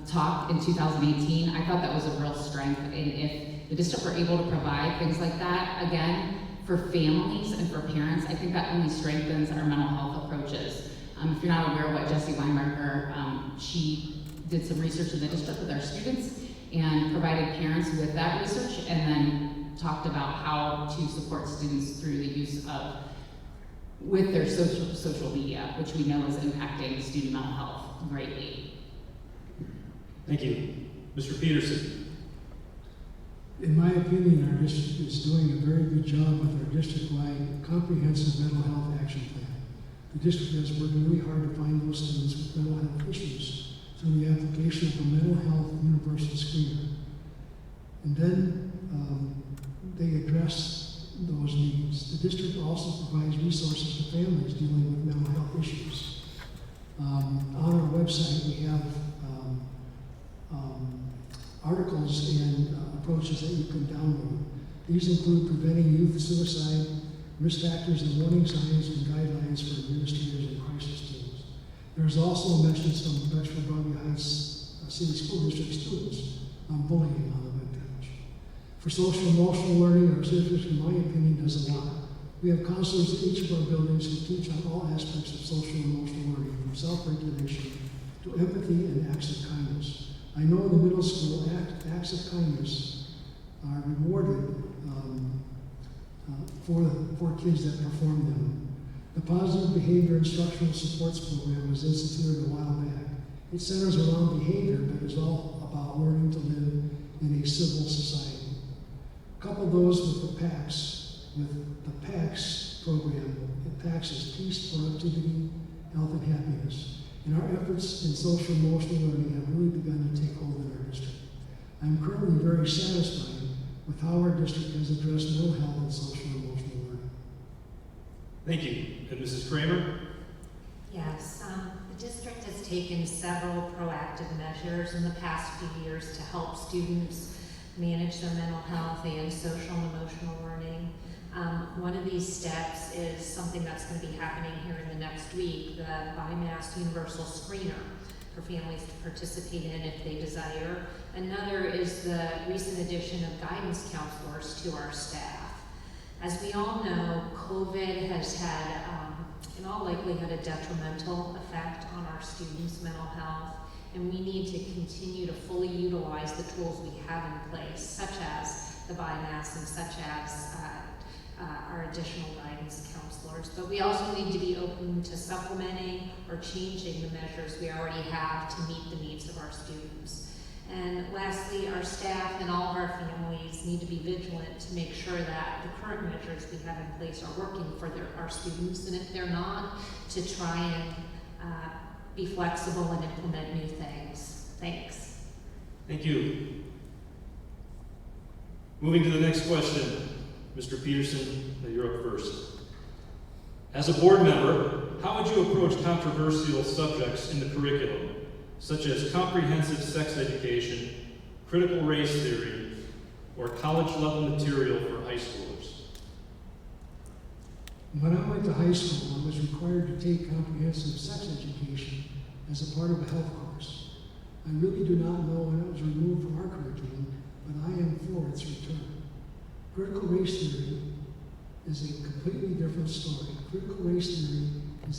[SPEAKER 3] talk in 2018, I thought that was a real strength. And if the district were able to provide things like that, again, for families and for parents, I think that only strengthens our mental health approaches. If you're not aware of what Jesse Weinberger, she did some research in the district with our students and provided parents with that research, and then talked about how to support students through the use of with their social media, which we know is impacting student mental health greatly.
[SPEAKER 1] Thank you. Mr. Peterson.
[SPEAKER 6] In my opinion, our district is doing a very good job with our district-wide comprehensive mental health action plan. The district has worked really hard to find those students with mental health issues through the application of a mental health universal screener. And then they address those needs. The district also provides resources to families dealing with mental health issues. On our website, we have articles and approaches that you can download. These include preventing youth suicide, risk factors and warning signs, and guidelines for administrators and crisis teams. There's also mentions from Bexford-Broadview Heights City School District students on bullying on the webpage. For social emotional learning, our district, in my opinion, does a lot. We have counselors in each of our buildings who teach on all aspects of social emotional learning, from self-regulation to empathy and acts of kindness. I know in the middle school, acts of kindness are rewarded for kids that perform them. The Positive Behavior Instructional Supports Program was instituted a while back. It centers around behavior, but is all about learning to live in a civil society. Couple those with the PACS, program. PACS is peace, productivity, health, and happiness. And our efforts in social emotional learning have really begun to take hold in our district. I'm currently very satisfied with how our district has addressed mental health and social emotional learning.
[SPEAKER 1] Thank you. And Mrs. Kramer?
[SPEAKER 2] Yes, the district has taken several proactive measures in the past few years to help students manage their mental health and social and emotional learning. One of these steps is something that's going to be happening here in the next week, the BIMAS Universal Screener for families to participate in if they desire. Another is the recent addition of guidance counselors to our staff. As we all know, COVID has had, in all likelihood, a detrimental effect on our students' mental health, and we need to continue to fully utilize the tools we have in place, such as the BIMAS and such as our additional guidance counselors. But we also need to be open to supplementing or changing the measures we already have to meet the needs of our students. And lastly, our staff and all of our families need to be vigilant to make sure that the current measures we have in place are working for our students, and if they're not, to try and be flexible and implement new things. Thanks.
[SPEAKER 1] Thank you. Moving to the next question. Mr. Peterson, you're up first. As a board member, how would you approach controversial subjects in the curriculum, such as comprehensive sex education, critical race theory, or college-level material for high schoolers?
[SPEAKER 6] When I went to high school, I was required to take comprehensive sex education as a part of a health course. I really do not know when it was removed from our curriculum, but I am for its return.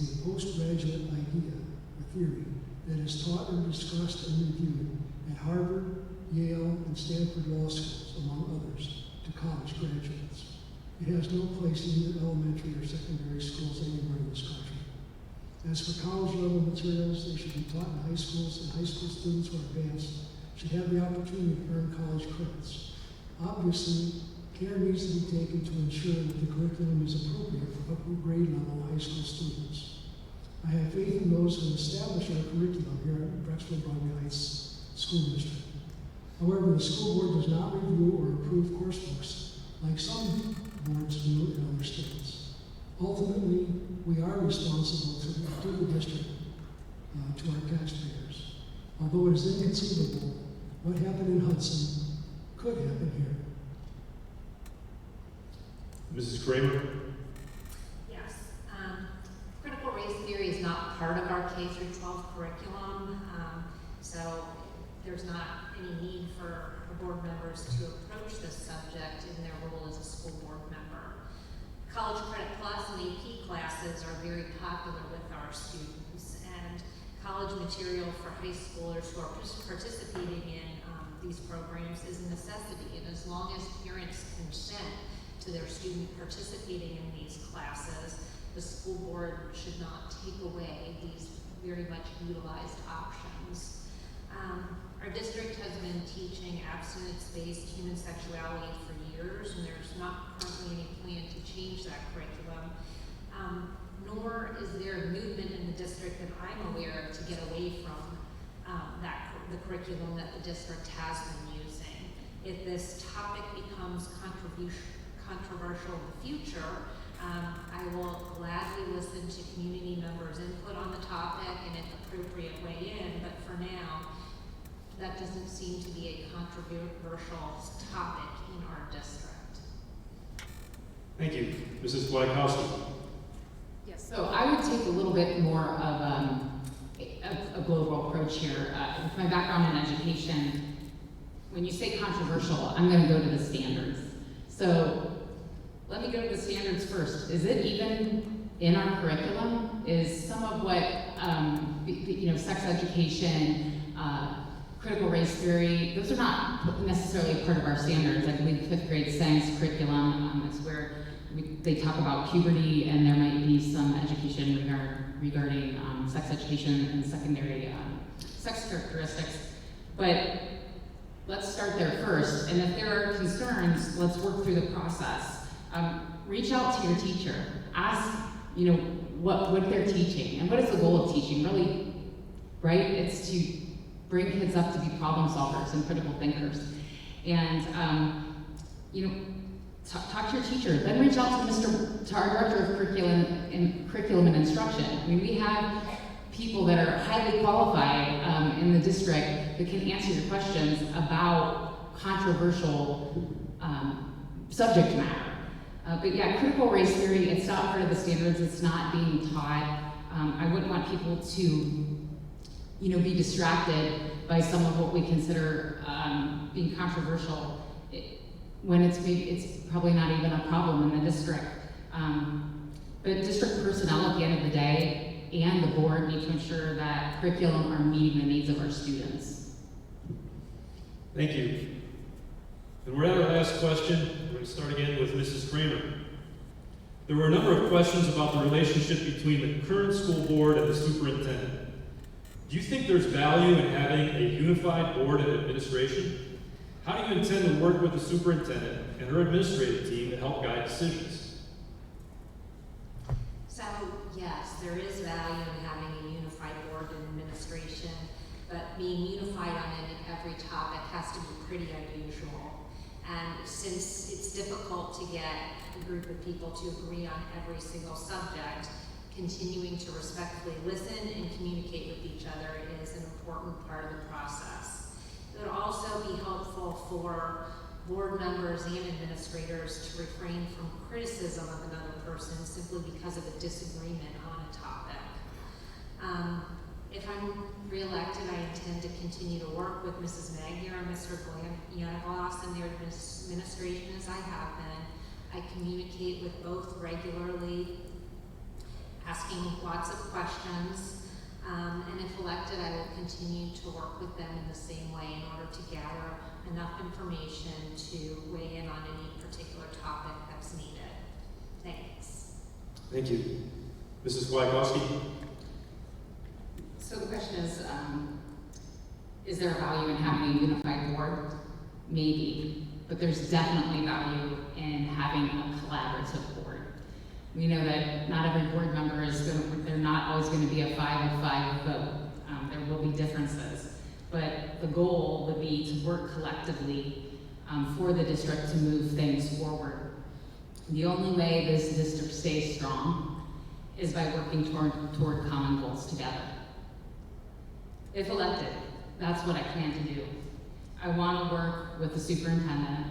[SPEAKER 6] is a postgraduate idea, a theory, that is taught and discussed and reviewed at Harvard, Yale, and Stanford law schools, among others, to college graduates. It has no place in either elementary or secondary schools anywhere in this country. As for college level materials, they should be taught in high schools, and high school students who are advanced should have the opportunity to earn college credits. Obviously, care needs to be taken to ensure that the curriculum is appropriate for upper grade level high school students. I have faith in those who establish our curriculum here at Brecksville-Broadway Heights School District. However, the school board does not review or approve course books like some boards do in other states. Ultimately, we are responsible to the district, to our taxpayers. Although it is inconceivable, what happened in Hudson could happen here.
[SPEAKER 1] Mrs. Kramer?
[SPEAKER 2] Yes. Critical race theory is not part of our K-12 curriculum, so there's not any need for board members to approach this subject in their role as a school board member. College Credit Plus and AP classes are very popular with our students, and college material for high schoolers who are participating in these programs is a necessity, and as long as parents consent to their student participating in these classes, the school board should not take away these very much utilized options. Our district has been teaching abstinence-based human sexuality for years, and there's not currently any plan to change that curriculum. Nor is there a movement in the district that I'm aware of to get away from the curriculum that the district has been using. If this topic becomes controversial in the future, I will gladly listen to community members' input on the topic and an appropriate way in, but for now, that doesn't seem to be a controversial topic in our district.
[SPEAKER 1] Thank you. Mrs. Blackowski?
[SPEAKER 3] Yes, so I would take a little bit more of a global approach here. With my background in education, when you say controversial, I'm going to go to the standards. So let me go to the standards first. Is it even in our curriculum? Is some of what, sex education, critical race theory, those are not necessarily part of our standards. I believe 5th grade science curriculum is where they talk about puberty, and there might be some education regarding sex education and secondary sex characteristics. But let's start there first, and if there are concerns, let's work through the process. Reach out to your teacher. Ask, what they're teaching, and what is the goal of teaching, really, right? It's to bring kids up to be problem solvers and critical thinkers. And, talk to your teacher. Then reach out to our director of curriculum and instruction. I mean, we have people that are highly qualified in the district that can answer your questions about controversial subject matter. But yeah, critical race theory, it's not part of the standards, it's not being taught. I wouldn't want people to be distracted by some of what we consider being controversial when it's probably not even a problem in the district. But district personnel at the end of the day and the board need to ensure that curriculum are meeting the needs of our students.
[SPEAKER 1] Thank you. And we're at our last question. We're going to start again with Mrs. Kramer. There were a number of questions about the relationship between the current school board and the superintendent. Do you think there's value in having a unified board and administration? How do you intend to work with the superintendent and her administrative team to help guide decisions?
[SPEAKER 2] So, yes, there is value in having a unified board and administration, but being unified on every topic has to be pretty unusual. And since it's difficult to get a group of people to agree on every single subject, continuing to respectfully listen and communicate with each other is an important part of the process. It would also be helpful for board members and administrators to refrain from criticism of another person simply because of a disagreement on a topic. If I'm re-elected, I intend to continue to work with Mrs. Magyar and Mr. Yanaglas and their administration as I have been. I communicate with both regularly. asking lots of questions. And if elected, I will continue to work with them in the same way in order to gather enough information to weigh in on any particular topic that's needed. Thanks.
[SPEAKER 1] Thank you. Mrs. Kwiatkowski?
[SPEAKER 3] So the question is there value in having a unified board? Maybe, but there's definitely value in having a collaborative board. We know that not every board member they're not always going to be a 5-5 vote. There will be differences, but the goal would be to work collectively for the district to move things forward. The only way this district stays strong is by working toward common goals together. If elected, that's what I plan to do. I want to work with the superintendent,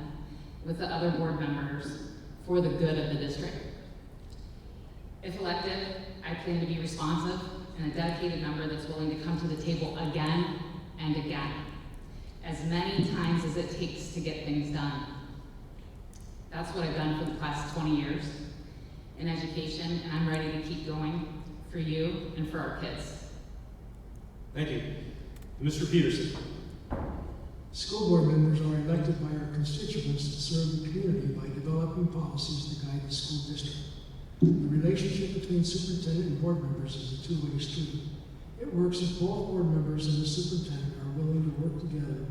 [SPEAKER 3] with the other board members, for the good of the district. If elected, I plan to be responsive and a dedicated member that's willing to come to the table again and again, as many times as it takes to get things done. That's what I've done for the past 20 years in education, and I'm ready to keep going for you and for our kids.
[SPEAKER 1] Thank you. Mr. Peterson?
[SPEAKER 6] School board members are elected by our constituents to serve the community by developing policies to guide the school district. The relationship between superintendent and board members is a two-way street. It works if both board members and the superintendent are willing to work together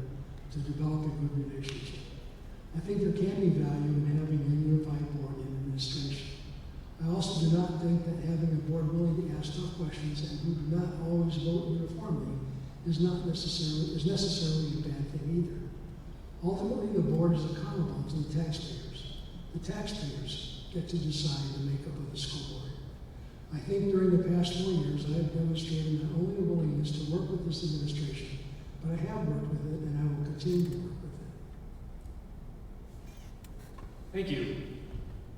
[SPEAKER 6] to develop a good relationship. I think there can be value in having a unified board in administration. I also do not think that having a board willing to ask tough questions and who do not always vote uniformly is necessarily a bad thing either. Ultimately, the board is accountable to the taxpayers. The taxpayers get to decide the makeup of the school board. I think during the past 4 years, I have demonstrated not only a willingness to work with this administration, but I have worked with it and I will continue to work with it.
[SPEAKER 1] Thank you.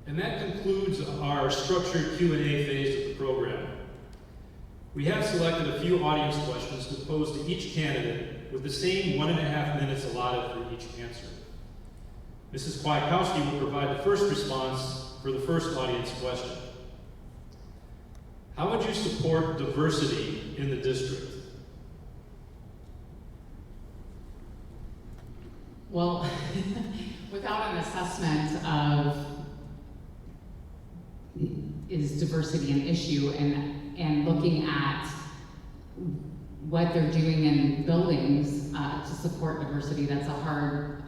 [SPEAKER 1] And that concludes our structured Q&A phase of the program. We have selected a few audience questions to pose to each candidate with the same 1.5 minutes allotted for each answer. Mrs. Kwiatkowski will provide the first response for the first audience question. How would you support diversity in the district?
[SPEAKER 3] Well, without an assessment of is diversity an issue and looking at what they're doing in buildings to support diversity, that's a hard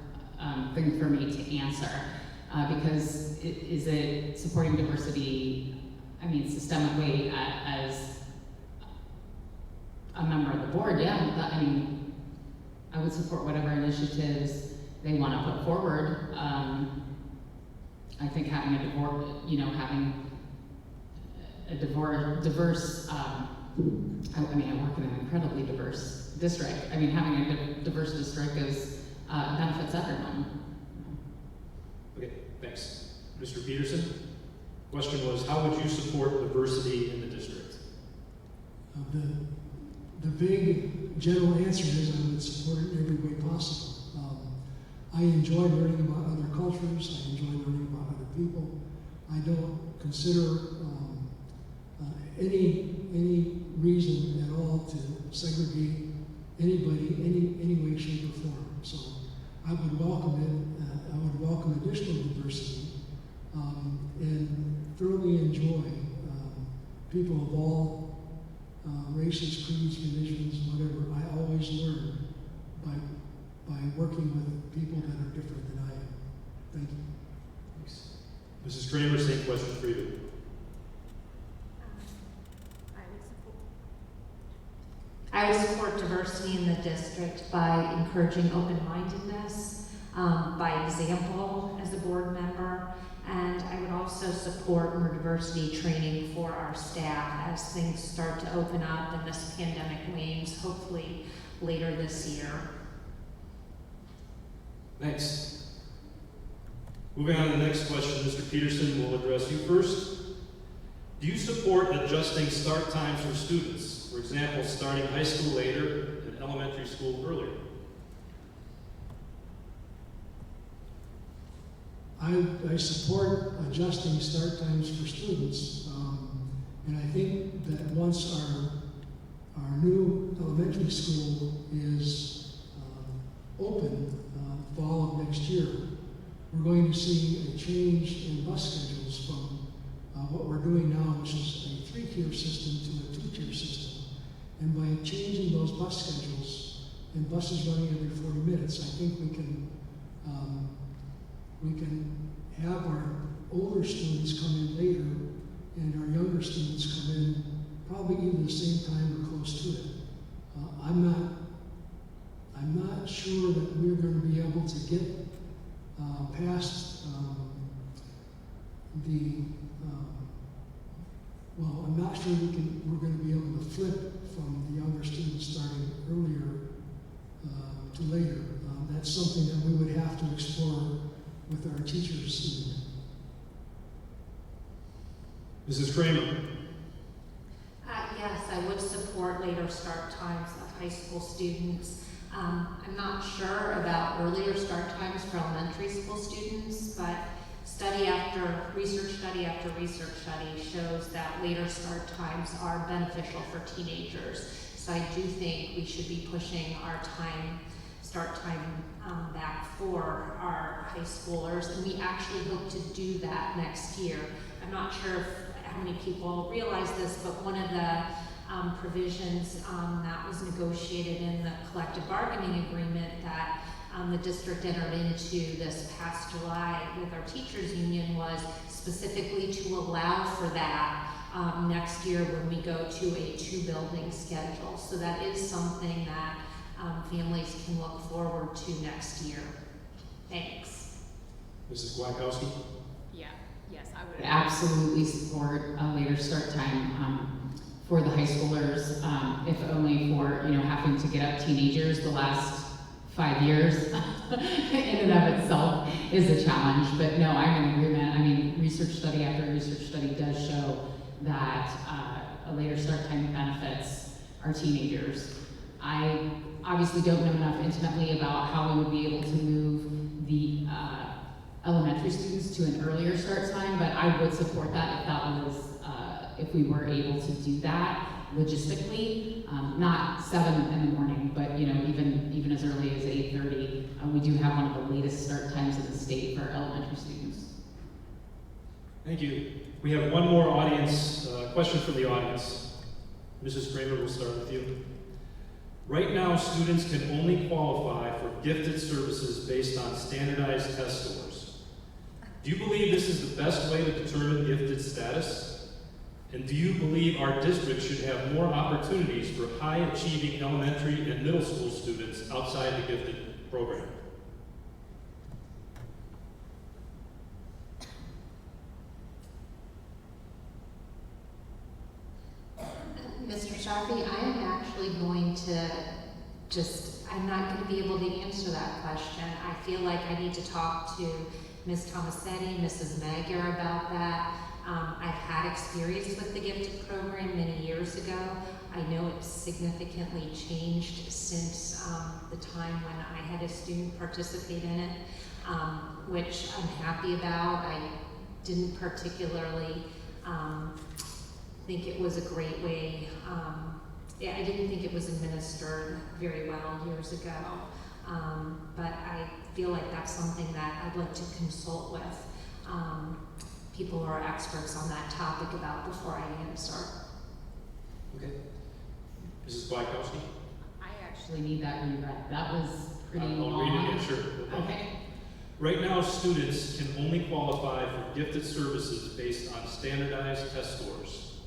[SPEAKER 3] thing for me to answer. Because is it supporting diversity, I mean, systemically as a member of the board? Yeah, I mean, I would support whatever initiatives they want to put forward. I think having having a diverse, I work in an incredibly diverse district. I mean, having a diverse district benefits everyone.
[SPEAKER 1] Okay, thanks. Mr. Peterson? Question was, how would you support diversity in the district?
[SPEAKER 6] The big general answer is I would support it in every way possible. I enjoy learning about other cultures. I enjoy learning about other people. I don't consider any reason at all to segregate anybody any way, shape, or form. So I would welcome it. I would welcome additional diversity and thoroughly enjoy people of all races, creeds, religions, whatever. I always learn by working with people that are different than I am. Thank you.
[SPEAKER 1] Thanks. Mrs. Kramer, same question for you.
[SPEAKER 2] I would support diversity in the district by encouraging open-mindedness, by example as a board member, and I would also support more diversity training for our staff as things start to open up and this pandemic wanes, hopefully later this year.
[SPEAKER 1] Thanks. Moving on to the next question, Mr. Peterson will address you first. Do you support adjusting start times for students? For example, starting high school later and elementary school earlier?
[SPEAKER 6] I support adjusting start times for students. And I think that once our new elementary school is open fall of next year, we're going to see a change in bus schedules from what we're doing now, which is a 3-tier system to a 2-tier system. And by changing those bus schedules and buses running every 40 minutes, I think we can have our older students come in later and our younger students come in probably either the same time or close to it. I'm not sure that we're going to be able to get past I'm not sure we're going to be able to flip from the younger students starting earlier to later. That's something that we would have to explore with our teachers.
[SPEAKER 1] Mrs. Kramer.
[SPEAKER 2] Yes, I would support later start times of high school students. I'm not sure about earlier start times for elementary school students, but research study shows that later start times are beneficial for teenagers. So I do think we should be pushing our start time back for our high schoolers, and we actually hope to do that next year. I'm not sure how many people realize this, but one of the provisions that was negotiated in the collective bargaining agreement that the district entered into this past July with our teachers union was specifically to allow for that next year when we go to a 2-building schedule. So that is something that families can look forward to next year. Thanks.
[SPEAKER 1] Mrs. Gwackowski.
[SPEAKER 3] Yes, I would absolutely support a later start time for the high schoolers, if only for having to get up teenagers the last 5 years in and of itself is a challenge. But no, I'm in agreement. I mean, research study after research study does show that a later start time benefits our teenagers. I obviously don't know enough intimately about how we would be able to move the elementary students to an earlier start time, but I would support that if that was, if we were able to do that logistically, not 7 in the morning, but even as early as 8:30. We do have one of the latest start times in the state for elementary students.
[SPEAKER 1] Thank you. We have one more audience question from the audience. Mrs. Kramer, we'll start with you. Right now, students can only qualify for gifted services based on standardized test scores. Do you believe this is the best way to determine gifted status? And do you believe our district should have more opportunities for high-achieving elementary and middle school students outside the gifted program?
[SPEAKER 2] Mr. Sharpie, I am actually going to I'm not going to be able to answer that question. I feel like I need to talk to Ms. Tomasetti, Mrs. Magyar about that. I've had experience with the gifted program many years ago. I know it's significantly changed since the time when I had a student participate in it, which I'm happy about. I didn't particularly think it was a great way. I didn't think it was administered very well years ago, but I feel like that's something that I'd like to consult with people who are experts on that topic about before I answer.
[SPEAKER 1] Okay. Mrs. Gwackowski?
[SPEAKER 3] I actually need that reread. That was pretty long.
[SPEAKER 1] I'll read it again, sure.
[SPEAKER 3] Okay.
[SPEAKER 1] Right now, students can only qualify for gifted services based on standardized test scores.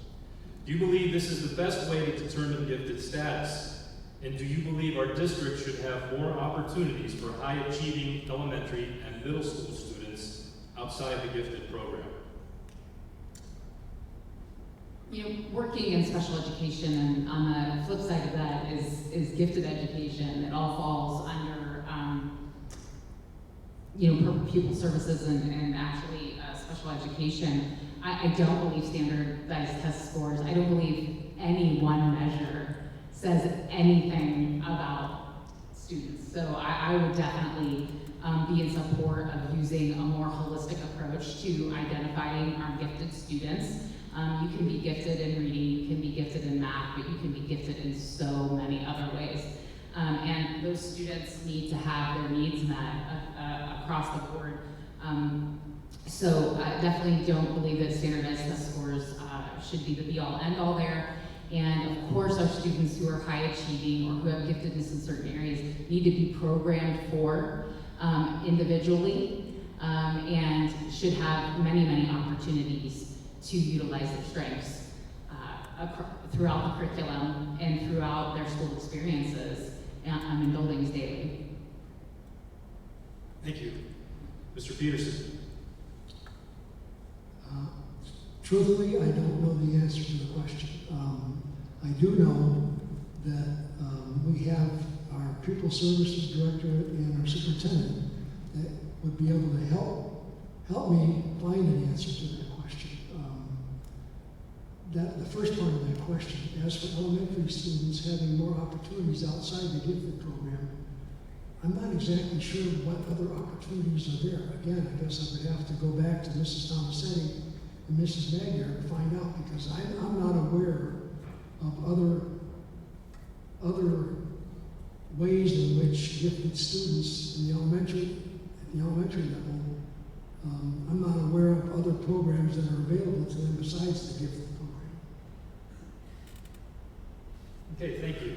[SPEAKER 1] Do you believe this is the best way to determine gifted status? And do you believe our district should have more opportunities for high-achieving elementary and middle school students outside the gifted program?
[SPEAKER 3] Working in special education, and on the flip side of that is gifted education. It all falls under pupil services and actually special education. I don't believe standardized test scores. I don't believe any one measure says anything about students. So I would definitely be in support of using a more holistic approach to identifying our gifted students. You can be gifted in reading, you can be gifted in math, but you can be gifted in so many other ways. And those students need to have their needs met across the board. So I definitely don't believe that standardized test scores should be the be-all, end-all there. And of course, our students who are high achieving or who have giftedness in certain areas need to be programmed for individually and should have many, many opportunities to utilize their strengths throughout the curriculum and throughout their school experiences in buildings daily.
[SPEAKER 1] Thank you. Mr. Peterson.
[SPEAKER 6] Truthfully, I don't know the answer to the question. I do know that we have our pupil services director and our superintendent that would be able to help me find an answer to that question. The first part of that question, as for elementary students having more opportunities outside the gifted program, I'm not exactly sure what other opportunities are there. Again, I guess I would have to go back to Mrs. Thomasetti and Mrs. Magyar to find out, because I'm not aware of other ways in which gifted students at the elementary level, I'm not aware of other programs that are available to them besides the gifted program.
[SPEAKER 1] Okay, thank you.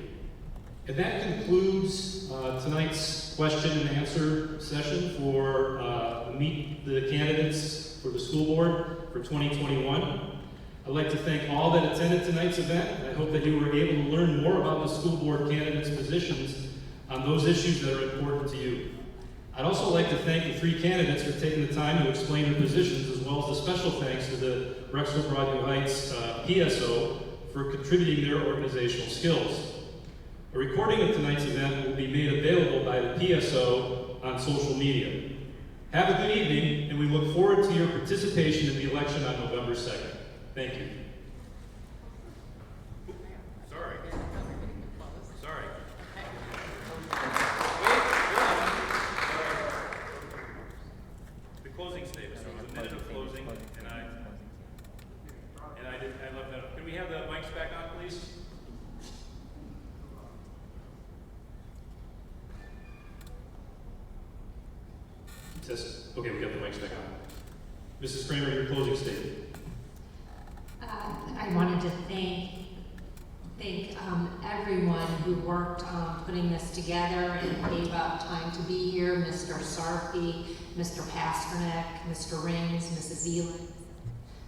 [SPEAKER 1] And that concludes tonight's question and answer session for Meet the Candidates for the School Board for 2021. I'd like to thank all that attended tonight's event. I hope that you were able to learn more about the school board candidates' positions on those issues that are important to you. I'd also like to thank the three candidates for taking the time to explain their positions, as well as a special thanks to the Broadview Heights PSO for contributing their organizational skills. A recording of tonight's event will be made available by the PSO on social media. Have a good evening, and we look forward to your participation in the election on November 2nd. Thank you.
[SPEAKER 4] Sorry. The closing statement. So it was a minute of closing, and I left that up. Can we have the mics back on, please?
[SPEAKER 1] Okay, we got the mics back on. Mrs. Kramer, your closing statement.
[SPEAKER 2] I wanted to thank everyone who worked on putting this together and gave up time to be here. Mr. Sarfi, Mr. Pasternak, Mr. Rings, Mrs. Eland,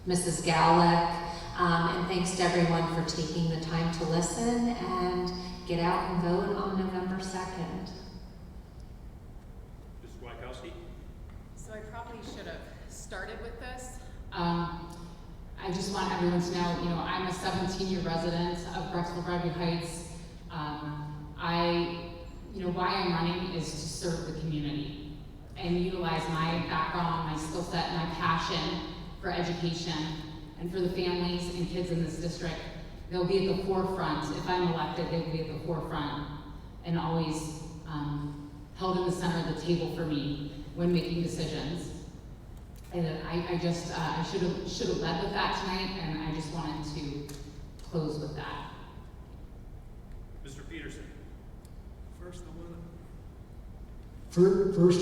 [SPEAKER 2] Mrs. Gowlick, and thanks to everyone for taking the time to listen and get out and vote on November 2nd.
[SPEAKER 4] Mrs. Wachowski?
[SPEAKER 7] So I probably should have started with this.
[SPEAKER 3] I just want everyone to know, I'm a 17-year resident of Broadview Heights. Why I'm running is to serve the community and utilize my background, my skill set, my passion for education and for the families and kids in this district. They'll be at the forefront. If I'm elected, they will be at the forefront and always held in the center of the table for me when making decisions. And I should have led with that tonight, and I just wanted to close with that.
[SPEAKER 4] Mr. Peterson?
[SPEAKER 6] First,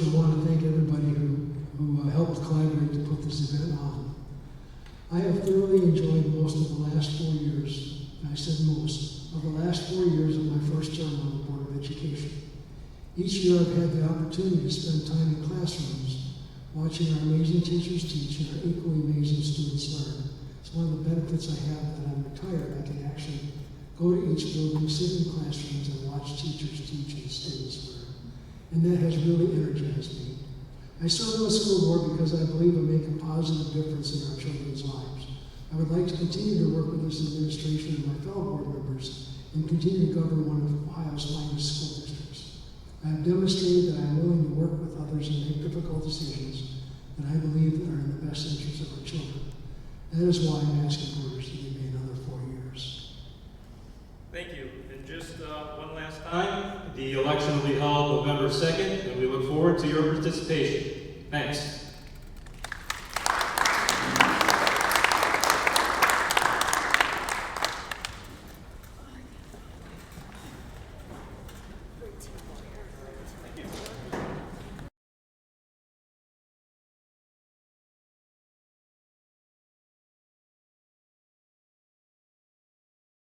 [SPEAKER 6] I want to thank everybody who helped collaborate to put this event on. I have thoroughly enjoyed most of the last 4 years, and I said most, of the last 4 years of my first term on the Board of Education. Each year I've had the opportunity to spend time in classrooms, watching our amazing teachers teach and our equally amazing students learn. It's one of the benefits I have that I'm retired. I can actually go to each building, sit in classrooms, and watch teachers teach and students learn. And that has really energized me. I serve on the school board because I believe I make a positive difference in our children's lives. I would like to continue to work with this administration and my fellow board members and continue to govern one of Ohio's finest school districts. I have demonstrated that I'm willing to work with others and make difficult decisions that I believe are in the best interest of our children. That is why I'm asking voters to give me another 4 years.
[SPEAKER 4] Thank you. And just one last
[SPEAKER 1] The election will be held November 2nd, and we look forward to your participation. Thanks.